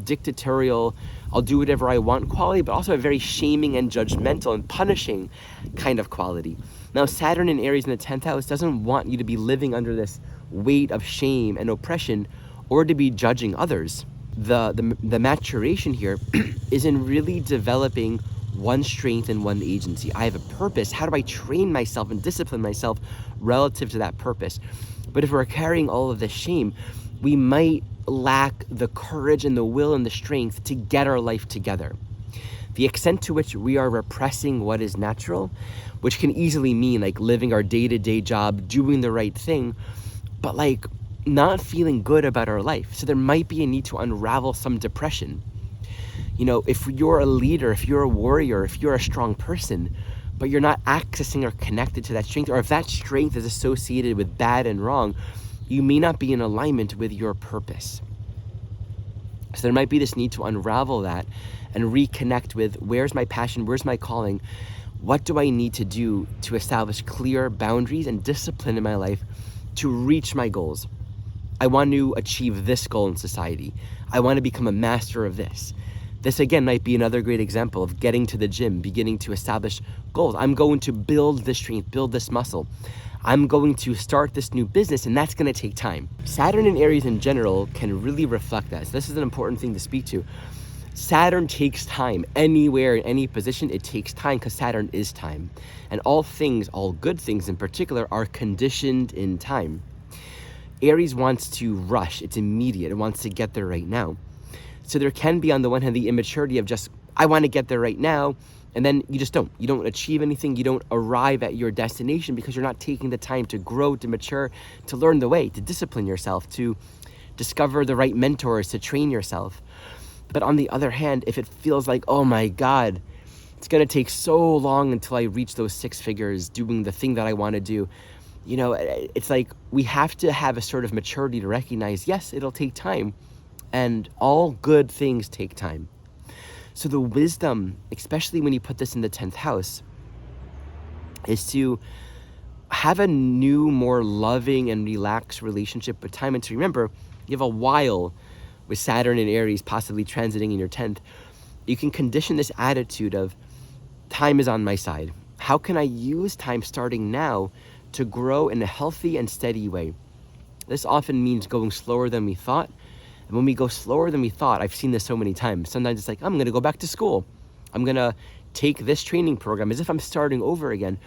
dictatorial, I'll do whatever I want quality, but also a very shaming and judgmental and punishing kind of quality. Now, Saturn in Aries in the 10th house doesn't want you to be living under this weight of shame and oppression or to be judging others. The maturation here is in really developing one strength and one agency. I have a purpose. How do I train myself and discipline myself relative to that purpose? But if we're carrying all of this shame, we might lack the courage and the will and the strength to get our life together. The extent to which we are repressing what is natural, which can easily mean like living our day-to-day job, doing the right thing, but like not feeling good about our life. So there might be a need to unravel some depression. You know, if you're a leader, if you're a warrior, if you're a strong person, but you're not accessing or connected to that strength, or if that strength is associated with bad and wrong, you may not be in alignment with your purpose. So there might be this need to unravel that and reconnect with where's my passion, where's my calling, what do I need to do to establish clear boundaries and discipline in my life to reach my goals. I want to achieve this goal in society. I want to become a master of this. This again might be another great example of getting to the gym, beginning to establish goals. I'm going to build this strength, build this muscle. I'm going to start this new business, and that's going to take time. Saturn in Aries in general can really reflect that. So this is an important thing to speak to. Saturn takes time. Anywhere, in any position, it takes time because Saturn is time. And all things, all good things in particular, are conditioned in time. Aries wants to rush. It's immediate. It wants to get there right now. So there can be, on the one hand, the immaturity of just, I want to get there right now, and then you just don't. You don't achieve anything. You don't arrive at your destination because you're not taking the time to grow, to mature, to learn the way, to discipline yourself, to discover the right mentors, to train yourself. But on the other hand, if it feels like, oh my God, it's going to take so long until I reach those 6 figures doing the thing that I want to do, you know, it's like we have to have a sort of maturity to recognize, yes, it'll take time. And all good things take time. So the wisdom, especially when you put this in the 10th house, is to have a new, more loving and relaxed relationship with time. And to remember, you have a while with Saturn in Aries possibly transiting in your 10th. You can condition this attitude of time is on my side. How can I use time starting now to grow in a healthy and steady way? This often means going slower than we thought. And when we go slower than we thought, I've seen this so many times. Sometimes it's like, I'm going to go back to school. I'm going to take this training program as if I'm starting over again.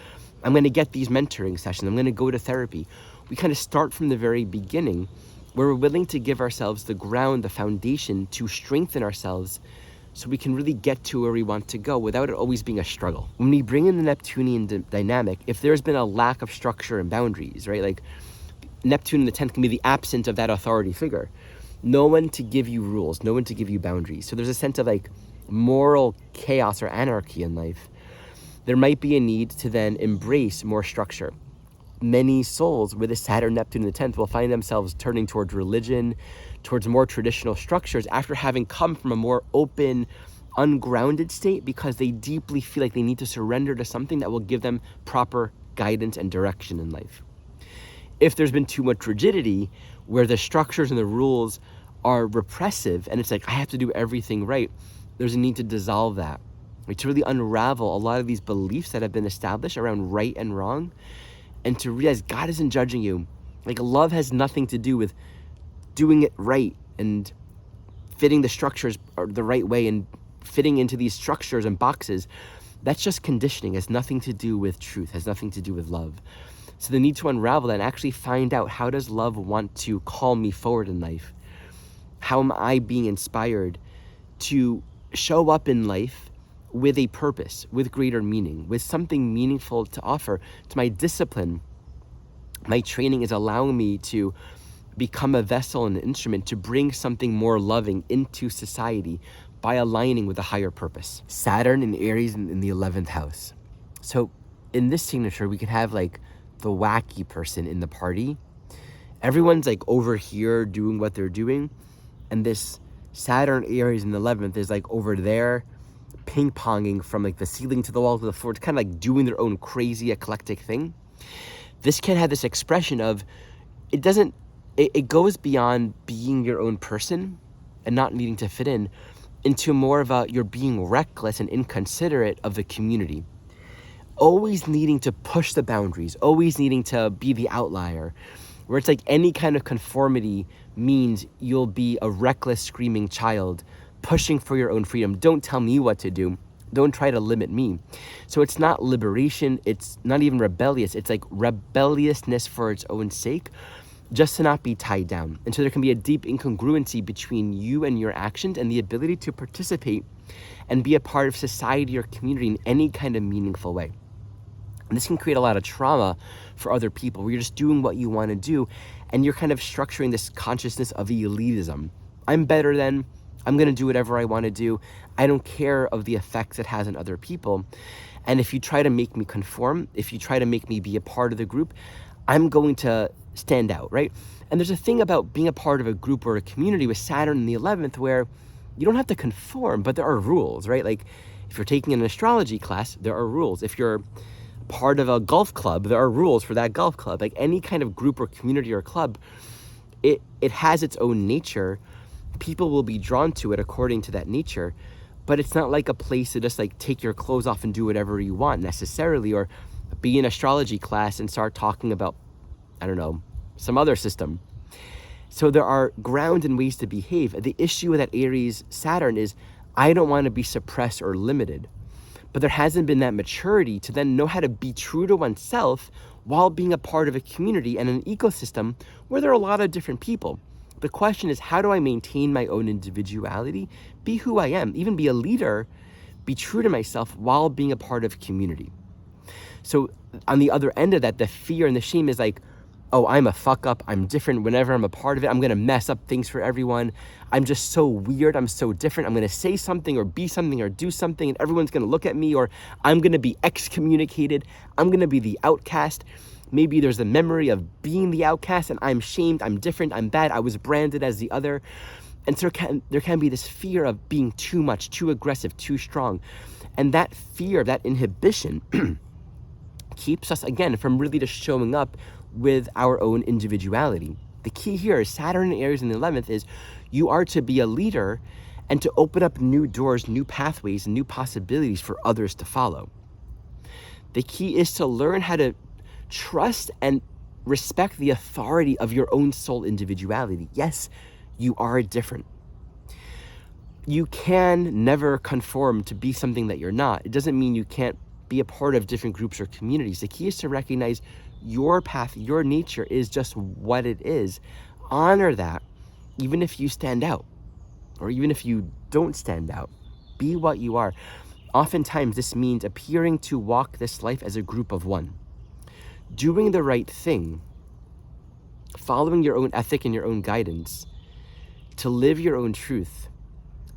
I'm going to get these mentoring sessions. I'm going to go to therapy. We kind of start from the very beginning where we're willing to give ourselves the ground, the foundation to strengthen ourselves so we can really get to where we want to go without it always being a struggle. When we bring in the Neptunian dynamic, if there's been a lack of structure and boundaries, right? Like Neptune in the 10th can be the absence of that authority figure. No one to give you rules, no one to give you boundaries. So there's a sense of like moral chaos or anarchy in life. There might be a need to then embrace more structure. Many souls with a Saturn, Neptune in the 10th will find themselves turning towards religion, towards more traditional structures after having come from a more open, ungrounded state because they deeply feel like they need to surrender to something that will give them proper guidance and direction in life. If there's been too much rigidity where the structures and the rules are repressive and it's like, I have to do everything right, there's a need to dissolve that, right? To really unravel a lot of these beliefs that have been established around right and wrong, and to realize God isn't judging you. Like love has nothing to do with doing it right and fitting the structures the right way and fitting into these structures and boxes. That's just conditioning. It has nothing to do with truth, has nothing to do with love. So the need to unravel that and actually find out, how does love want to call me forward in life? How am I being inspired to show up in life with a purpose, with greater meaning, with something meaningful to offer to my discipline? My training is allowing me to become a vessel and an instrument to bring something more loving into society by aligning with a higher purpose. Saturn in Aries in the 11th house. So in this signature, we could have like the wacky person in the party. Everyone's like over here doing what they're doing. And this Saturn Aries in the 11th is like over there ping-ponging from like the ceiling to the wall to the floor. It's kind of like doing their own crazy eclectic thing. This can have this expression of, it goes beyond being your own person and not needing to fit in into more of you're being reckless and inconsiderate of the community. Always needing to push the boundaries, always needing to be the outlier, where it's like any kind of conformity means you'll be a reckless, screaming child, pushing for your own freedom. Don't tell me what to do. Don't try to limit me. So it's not liberation. It's not even rebellious. It's like rebelliousness for its own sake, just to not be tied down. And so there can be a deep incongruency between you and your actions and the ability to participate and be a part of society or community in any kind of meaningful way. And this can create a lot of trauma for other people where you're just doing what you want to do and you're kind of structuring this consciousness of elitism. I'm better than, I'm going to do whatever I want to do. I don't care of the effects it has on other people. And if you try to make me conform, if you try to make me be a part of the group, I'm going to stand out, right? And there's a thing about being a part of a group or a community with Saturn in the 11th where you don't have to conform, but there are rules, right? Like if you're taking an astrology class, there are rules. If you're part of a golf club, there are rules for that golf club. Like any kind of group or community or club, it has its own nature. People will be drawn to it according to that nature, but it's not like a place to just like take your clothes off and do whatever you want necessarily, or be in astrology class and start talking about, I don't know, some other system. So there are grounds and ways to behave. The issue with that Aries Saturn is I don't want to be suppressed or limited. But there hasn't been that maturity to then know how to be true to oneself while being a part of a community and an ecosystem where there are a lot of different people. The question is, how do I maintain my own individuality, be who I am, even be a leader, be true to myself while being a part of community? So on the other end of that, the fear and the shame is like, oh, I'm a fuck up, I'm different. Whenever I'm a part of it, I'm gonna mess up things for everyone. I'm just so weird, I'm so different. I'm gonna say something or be something or do something and everyone's gonna look at me, or I'm gonna be excommunicated. I'm gonna be the outcast. Maybe there's a memory of being the outcast and I'm shamed, I'm different, I'm bad, I was branded as the other. And so there can be this fear of being too much, too aggressive, too strong. And that fear, that inhibition keeps us, again, from really just showing up with our own individuality. The key here is Saturn in Aries in the 11th is you are to be a leader and to open up new doors, new pathways, and new possibilities for others to follow. The key is to learn how to trust and respect the authority of your own soul individuality. Yes, you are different. You can never conform to be something that you're not. It doesn't mean you can't be a part of different groups or communities. The key is to recognize your path, your nature is just what it is. Honor that, even if you stand out, or even if you don't stand out. Be what you are. Oftentimes, this means appearing to walk this life as a group of one, doing the right thing, following your own ethic and your own guidance, to live your own truth,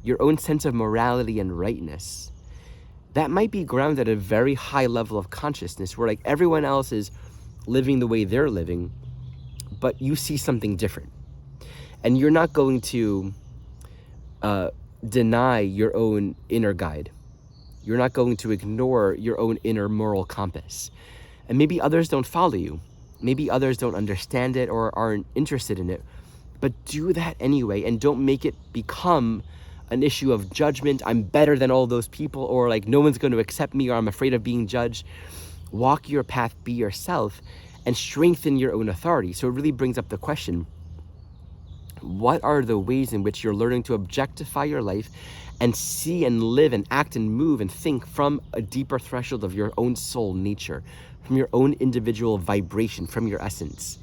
your own sense of morality and rightness. That might be grounded at a very high level of consciousness where like everyone else is living the way they're living, but you see something different. And you're not going to deny your own inner guide. You're not going to ignore your own inner moral compass. And maybe others don't follow you. Maybe others don't understand it or aren't interested in it. But do that anyway, and don't make it become an issue of judgment. I'm better than all those people, or like no one's going to accept me, or I'm afraid of being judged. Walk your path, be yourself, and strengthen your own authority. So it really brings up the question, what are the ways in which you're learning to objectify your life and see and live and act and move and think from a deeper threshold of your own soul nature, from your own individual vibration, from your essence?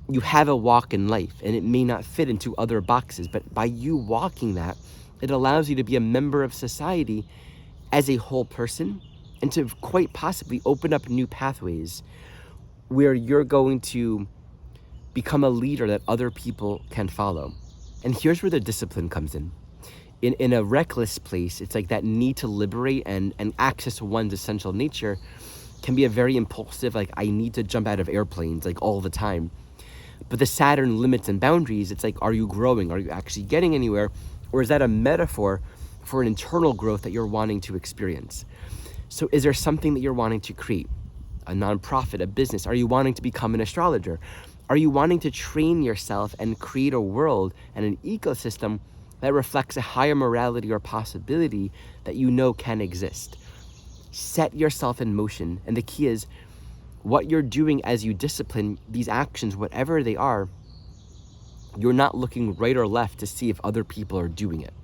You have a walk in life, and it may not fit into other boxes, but by you walking that, it allows you to be a member of society as a whole person, and to quite possibly open up new pathways where you're going to become a leader that other people can follow. And here's where the discipline comes in. In a reckless place, it's like that need to liberate and access one's essential nature can be a very impulsive, like I need to jump out of airplanes like all the time. But the Saturn limits and boundaries, it's like, are you growing? Are you actually getting anywhere? Or is that a metaphor for an internal growth that you're wanting to experience? So is there something that you're wanting to create? A nonprofit, a business? Are you wanting to become an astrologer? Are you wanting to train yourself and create a world and an ecosystem that reflects a higher morality or possibility that you know can exist? Set yourself in motion. And the key is, what you're doing as you discipline these actions, whatever they are, you're not looking right or left to see if other people are doing it.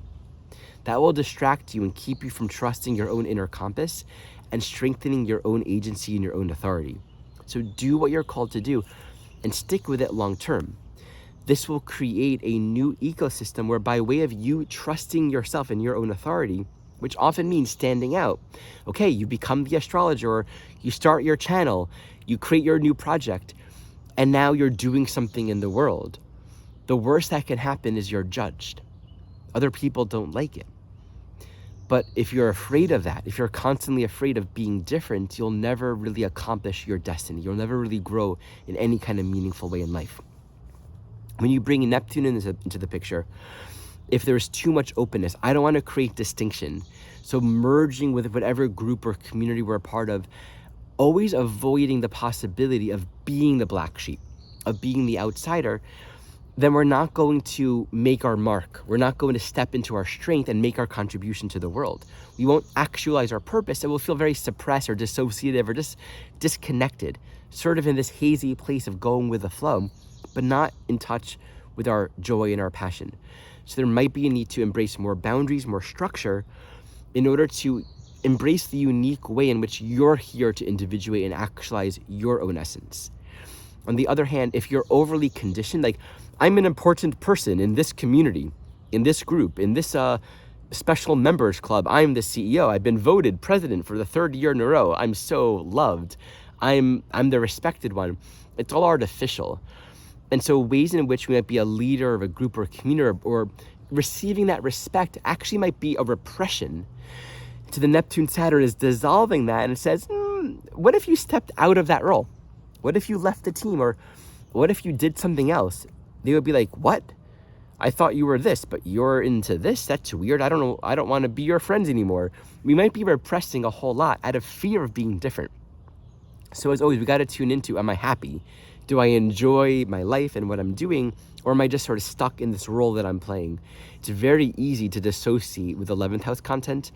That will distract you and keep you from trusting your own inner compass and strengthening your own agency and your own authority. So do what you're called to do and stick with it long term. This will create a new ecosystem where, by way of you trusting yourself and your own authority, which often means standing out. Okay, you become the astrologer, or you start your channel, you create your new project, and now you're doing something in the world. The worst that can happen is you're judged. Other people don't like it. But if you're afraid of that, if you're constantly afraid of being different, you'll never really accomplish your destiny. You'll never really grow in any kind of meaningful way in life. When you bring Neptune into the picture, if there's too much openness, I don't want to create distinction. So merging with whatever group or community we're a part of, always avoiding the possibility of being the black sheep, of being the outsider, then we're not going to make our mark. We're not going to step into our strength and make our contribution to the world. We won't actualize our purpose, and we'll feel very suppressed or dissociative or just disconnected, sort of in this hazy place of going with the flow, but not in touch with our joy and our passion. So there might be a need to embrace more boundaries, more structure, in order to embrace the unique way in which you're here to individuate and actualize your own essence. On the other hand, if you're overly conditioned, like, I'm an important person in this community, in this group, in this special members club, I'm the CEO, I've been voted president for the 3rd year in a row, I'm so loved, I'm the respected one. It's all artificial. And so ways in which we might be a leader of a group or a community, or receiving that respect, actually might be a repression. To the Neptune Saturn is dissolving that, and it says, what if you stepped out of that role? What if you left the team? Or what if you did something else? They would be like, what? I thought you were this, but you're into this? That's weird. I don't know. I don't want to be your friends anymore. We might be repressing a whole lot out of fear of being different. So as always, we got to tune into, am I happy? Do I enjoy my life and what I'm doing? Or am I just sort of stuck in this role that I'm playing? It's very easy to dissociate with 11th house content,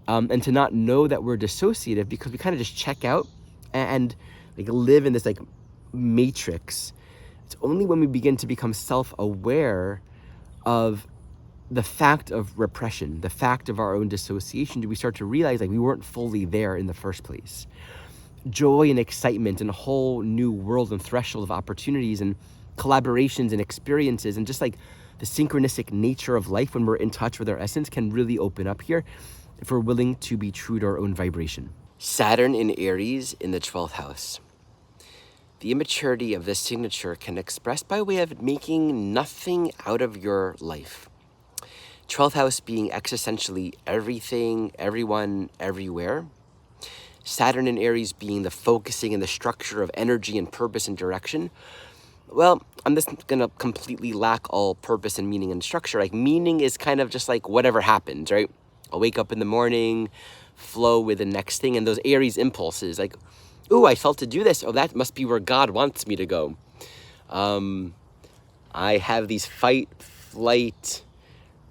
and to not know that we're dissociative, because we kind of just check out and like live in this like matrix. It's only when we begin to become self-aware of the fact of repression, the fact of our own dissociation, do we start to realize like we weren't fully there in the first place. Joy and excitement and a whole new world and threshold of opportunities and collaborations and experiences and just like the synchronistic nature of life when we're in touch with our essence can really open up here if we're willing to be true to our own vibration. Saturn in Aries in the 12th house. The immaturity of this signature can express by way of making nothing out of your life. 12th house being existentially everything, everyone, everywhere. Saturn in Aries being the focusing and the structure of energy and purpose and direction. Well, I'm just gonna completely lack all purpose and meaning and structure. Like meaning is kind of just like whatever happens, right? I'll wake up in the morning, flow with the next thing, and those Aries impulses, like, ooh, I felt to do this. Oh, that must be where God wants me to go. I have these fight, flight,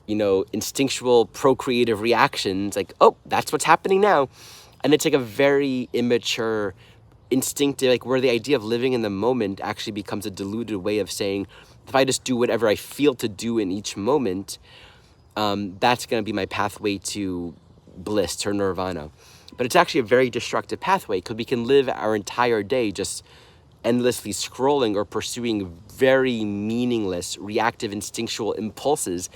instinctual, procreative reactions. Like, oh, that's what's happening now. And it's like a very immature, instinctive, like where the idea of living in the moment actually becomes a diluted way of saying, if I just do whatever I feel to do in each moment, that's going to be my pathway to bliss or nirvana. But it's actually a very destructive pathway because we can live our entire day just endlessly scrolling or pursuing very meaningless, reactive, instinctual impulses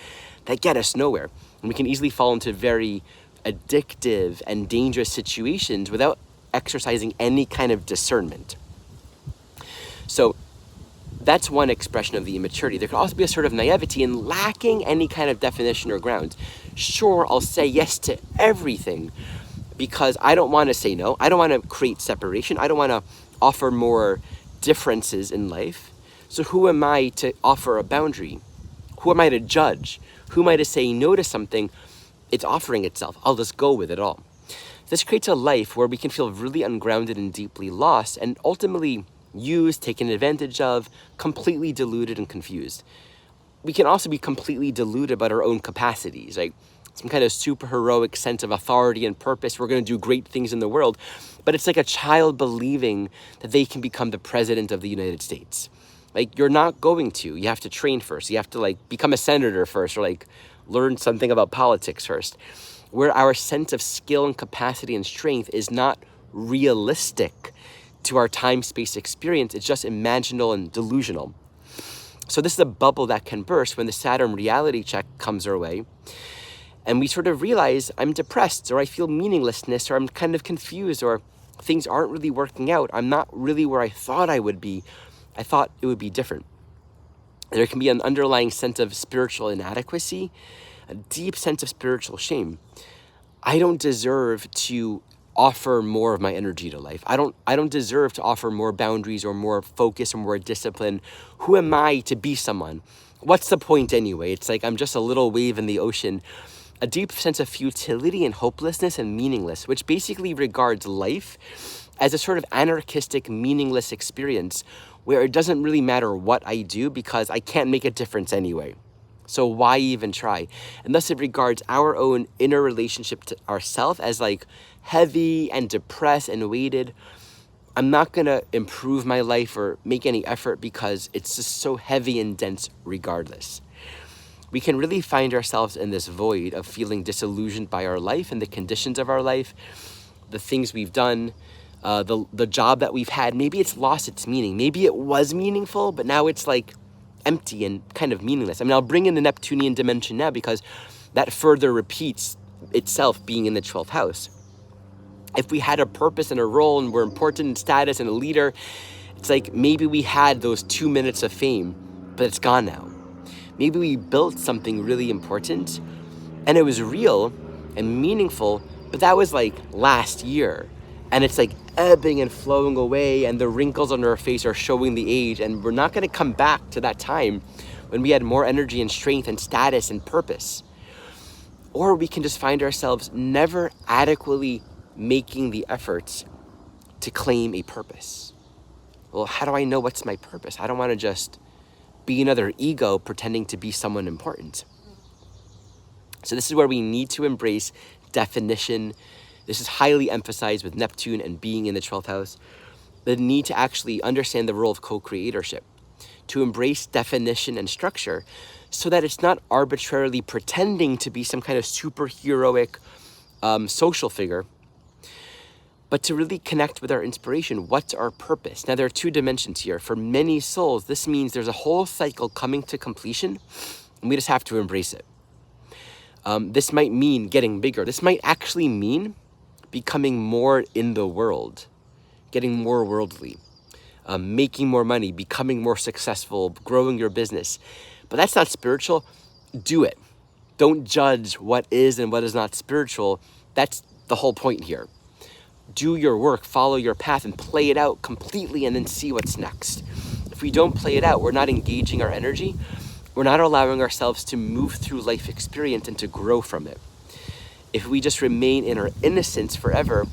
that get us nowhere. And we can easily fall into very addictive and dangerous situations without exercising any kind of discernment. So that's one expression of the immaturity. There could also be a sort of naivety in lacking any kind of definition or grounds. Sure, I'll say yes to everything because I don't want to say no. I don't want to create separation. I don't want to offer more differences in life. So who am I to offer a boundary? Who am I to judge? Who am I to say no to something? It's offering itself. I'll just go with it all. This creates a life where we can feel really ungrounded and deeply lost and ultimately used, taken advantage of, completely deluded and confused. We can also be completely deluded about our own capacities, like some kind of super heroic sense of authority and purpose. We're going to do great things in the world, but it's like a child believing that they can become the president of the United States. Like, you're not going to. You have to train first. You have to like become a senator first, or like learn something about politics first. Where our sense of skill and capacity and strength is not realistic to our time-space experience. It's just imaginal and delusional. So this is a bubble that can burst when the Saturn reality check comes our way. And we sort of realize I'm depressed, or I feel meaninglessness, or I'm kind of confused, or things aren't really working out. I'm not really where I thought I would be. I thought it would be different. There can be an underlying sense of spiritual inadequacy, a deep sense of spiritual shame. I don't deserve to offer more of my energy to life. I don't deserve to offer more boundaries or more focus or more discipline. Who am I to be someone? What's the point anyway? It's like I'm just a little wave in the ocean. A deep sense of futility and hopelessness and meaningless, which basically regards life as a sort of anarchistic, meaningless experience where it doesn't really matter what I do because I can't make a difference anyway. So why even try? And thus it regards our own inner relationship to ourself as like heavy and depressed and weighted. I'm not going to improve my life or make any effort because it's just so heavy and dense regardless. We can really find ourselves in this void of feeling disillusioned by our life and the conditions of our life, the things we've done, the job that we've had. Maybe it's lost its meaning. Maybe it was meaningful, but now it's like empty and kind of meaningless. I mean, I'll bring in the Neptunian dimension now because that further repeats itself being in the 12th house. If we had a purpose and a role and we're important in status and a leader, it's like maybe we had those 2 minutes of fame, but it's gone now. Maybe we built something really important and it was real and meaningful, but that was like last year. And it's like ebbing and flowing away and the wrinkles on our face are showing the age, and we're not going to come back to that time when we had more energy and strength and status and purpose. Or we can just find ourselves never adequately making the efforts to claim a purpose. Well, how do I know what's my purpose? I don't want to just be another ego pretending to be someone important. So this is where we need to embrace definition. This is highly emphasized with Neptune and being in the 12th house. The need to actually understand the role of co-creatorship, to embrace definition and structure so that it's not arbitrarily pretending to be some kind of superheroic social figure, but to really connect with our inspiration. What's our purpose? Now, there are two dimensions here. For many souls, this means there's a whole cycle coming to completion, and we just have to embrace it. This might mean getting bigger. This might actually mean becoming more in the world, getting more worldly, making more money, becoming more successful, growing your business. But that's not spiritual. Do it. Don't judge what is and what is not spiritual. That's the whole point here. Do your work, follow your path, and play it out completely, and then see what's next. If we don't play it out, we're not engaging our energy. We're not allowing ourselves to move through life experience and to grow from it. If we just remain in our innocence forever,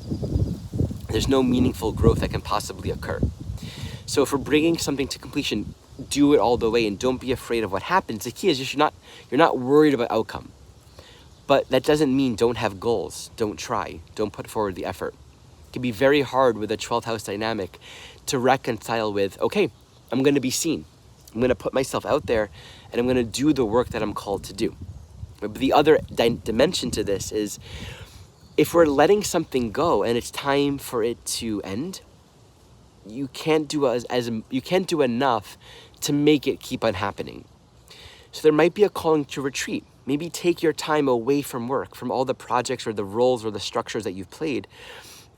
there's no meaningful growth that can possibly occur. So if we're bringing something to completion, do it all the way and don't be afraid of what happens. The key is just you're not worried about outcome. But that doesn't mean don't have goals, don't try, don't put forward the effort. It can be very hard with a 12th house dynamic to reconcile with, okay, I'm going to be seen. I'm going to put myself out there and I'm going to do the work that I'm called to do. But the other dimension to this is if we're letting something go and it's time for it to end, you can't do you can't do enough to make it keep on happening. So there might be a calling to retreat. Maybe take your time away from work, from all the projects or the roles or the structures that you've played,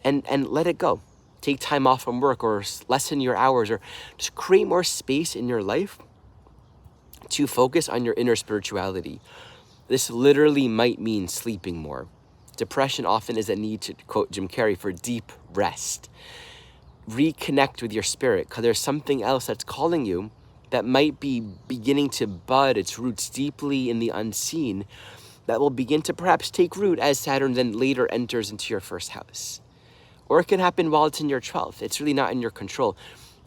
and let it go. Take time off from work or lessen your hours or just create more space in your life to focus on your inner spirituality. This literally might mean sleeping more. Depression often is a need, to quote Jim Carrey, for deep rest. Reconnect with your spirit, because there's something else that's calling you that might be beginning to bud its roots deeply in the unseen, that will begin to perhaps take root as Saturn then later enters into your first house. Or it can happen while it's in your 12th. It's really not in your control.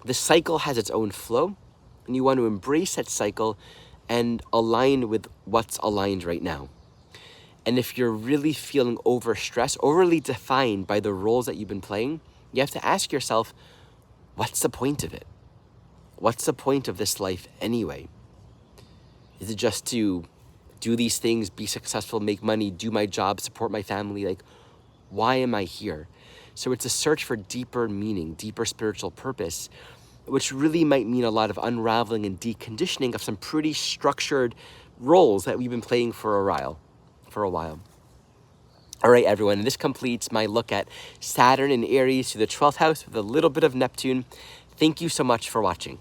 The cycle has its own flow, and you want to embrace that cycle and align with what's aligned right now. And if you're really feeling overstressed, overly defined by the roles that you've been playing, you have to ask yourself, what's the point of it? What's the point of this life anyway? Is it just to do these things, be successful, make money, do my job, support my family? Like, why am I here? So it's a search for deeper meaning, deeper spiritual purpose, which really might mean a lot of unraveling and deconditioning of some pretty structured roles that we've been playing for a while. All right, everyone, this completes my look at Saturn in Aries to the 12th house with a little bit of Neptune. Thank you so much for watching.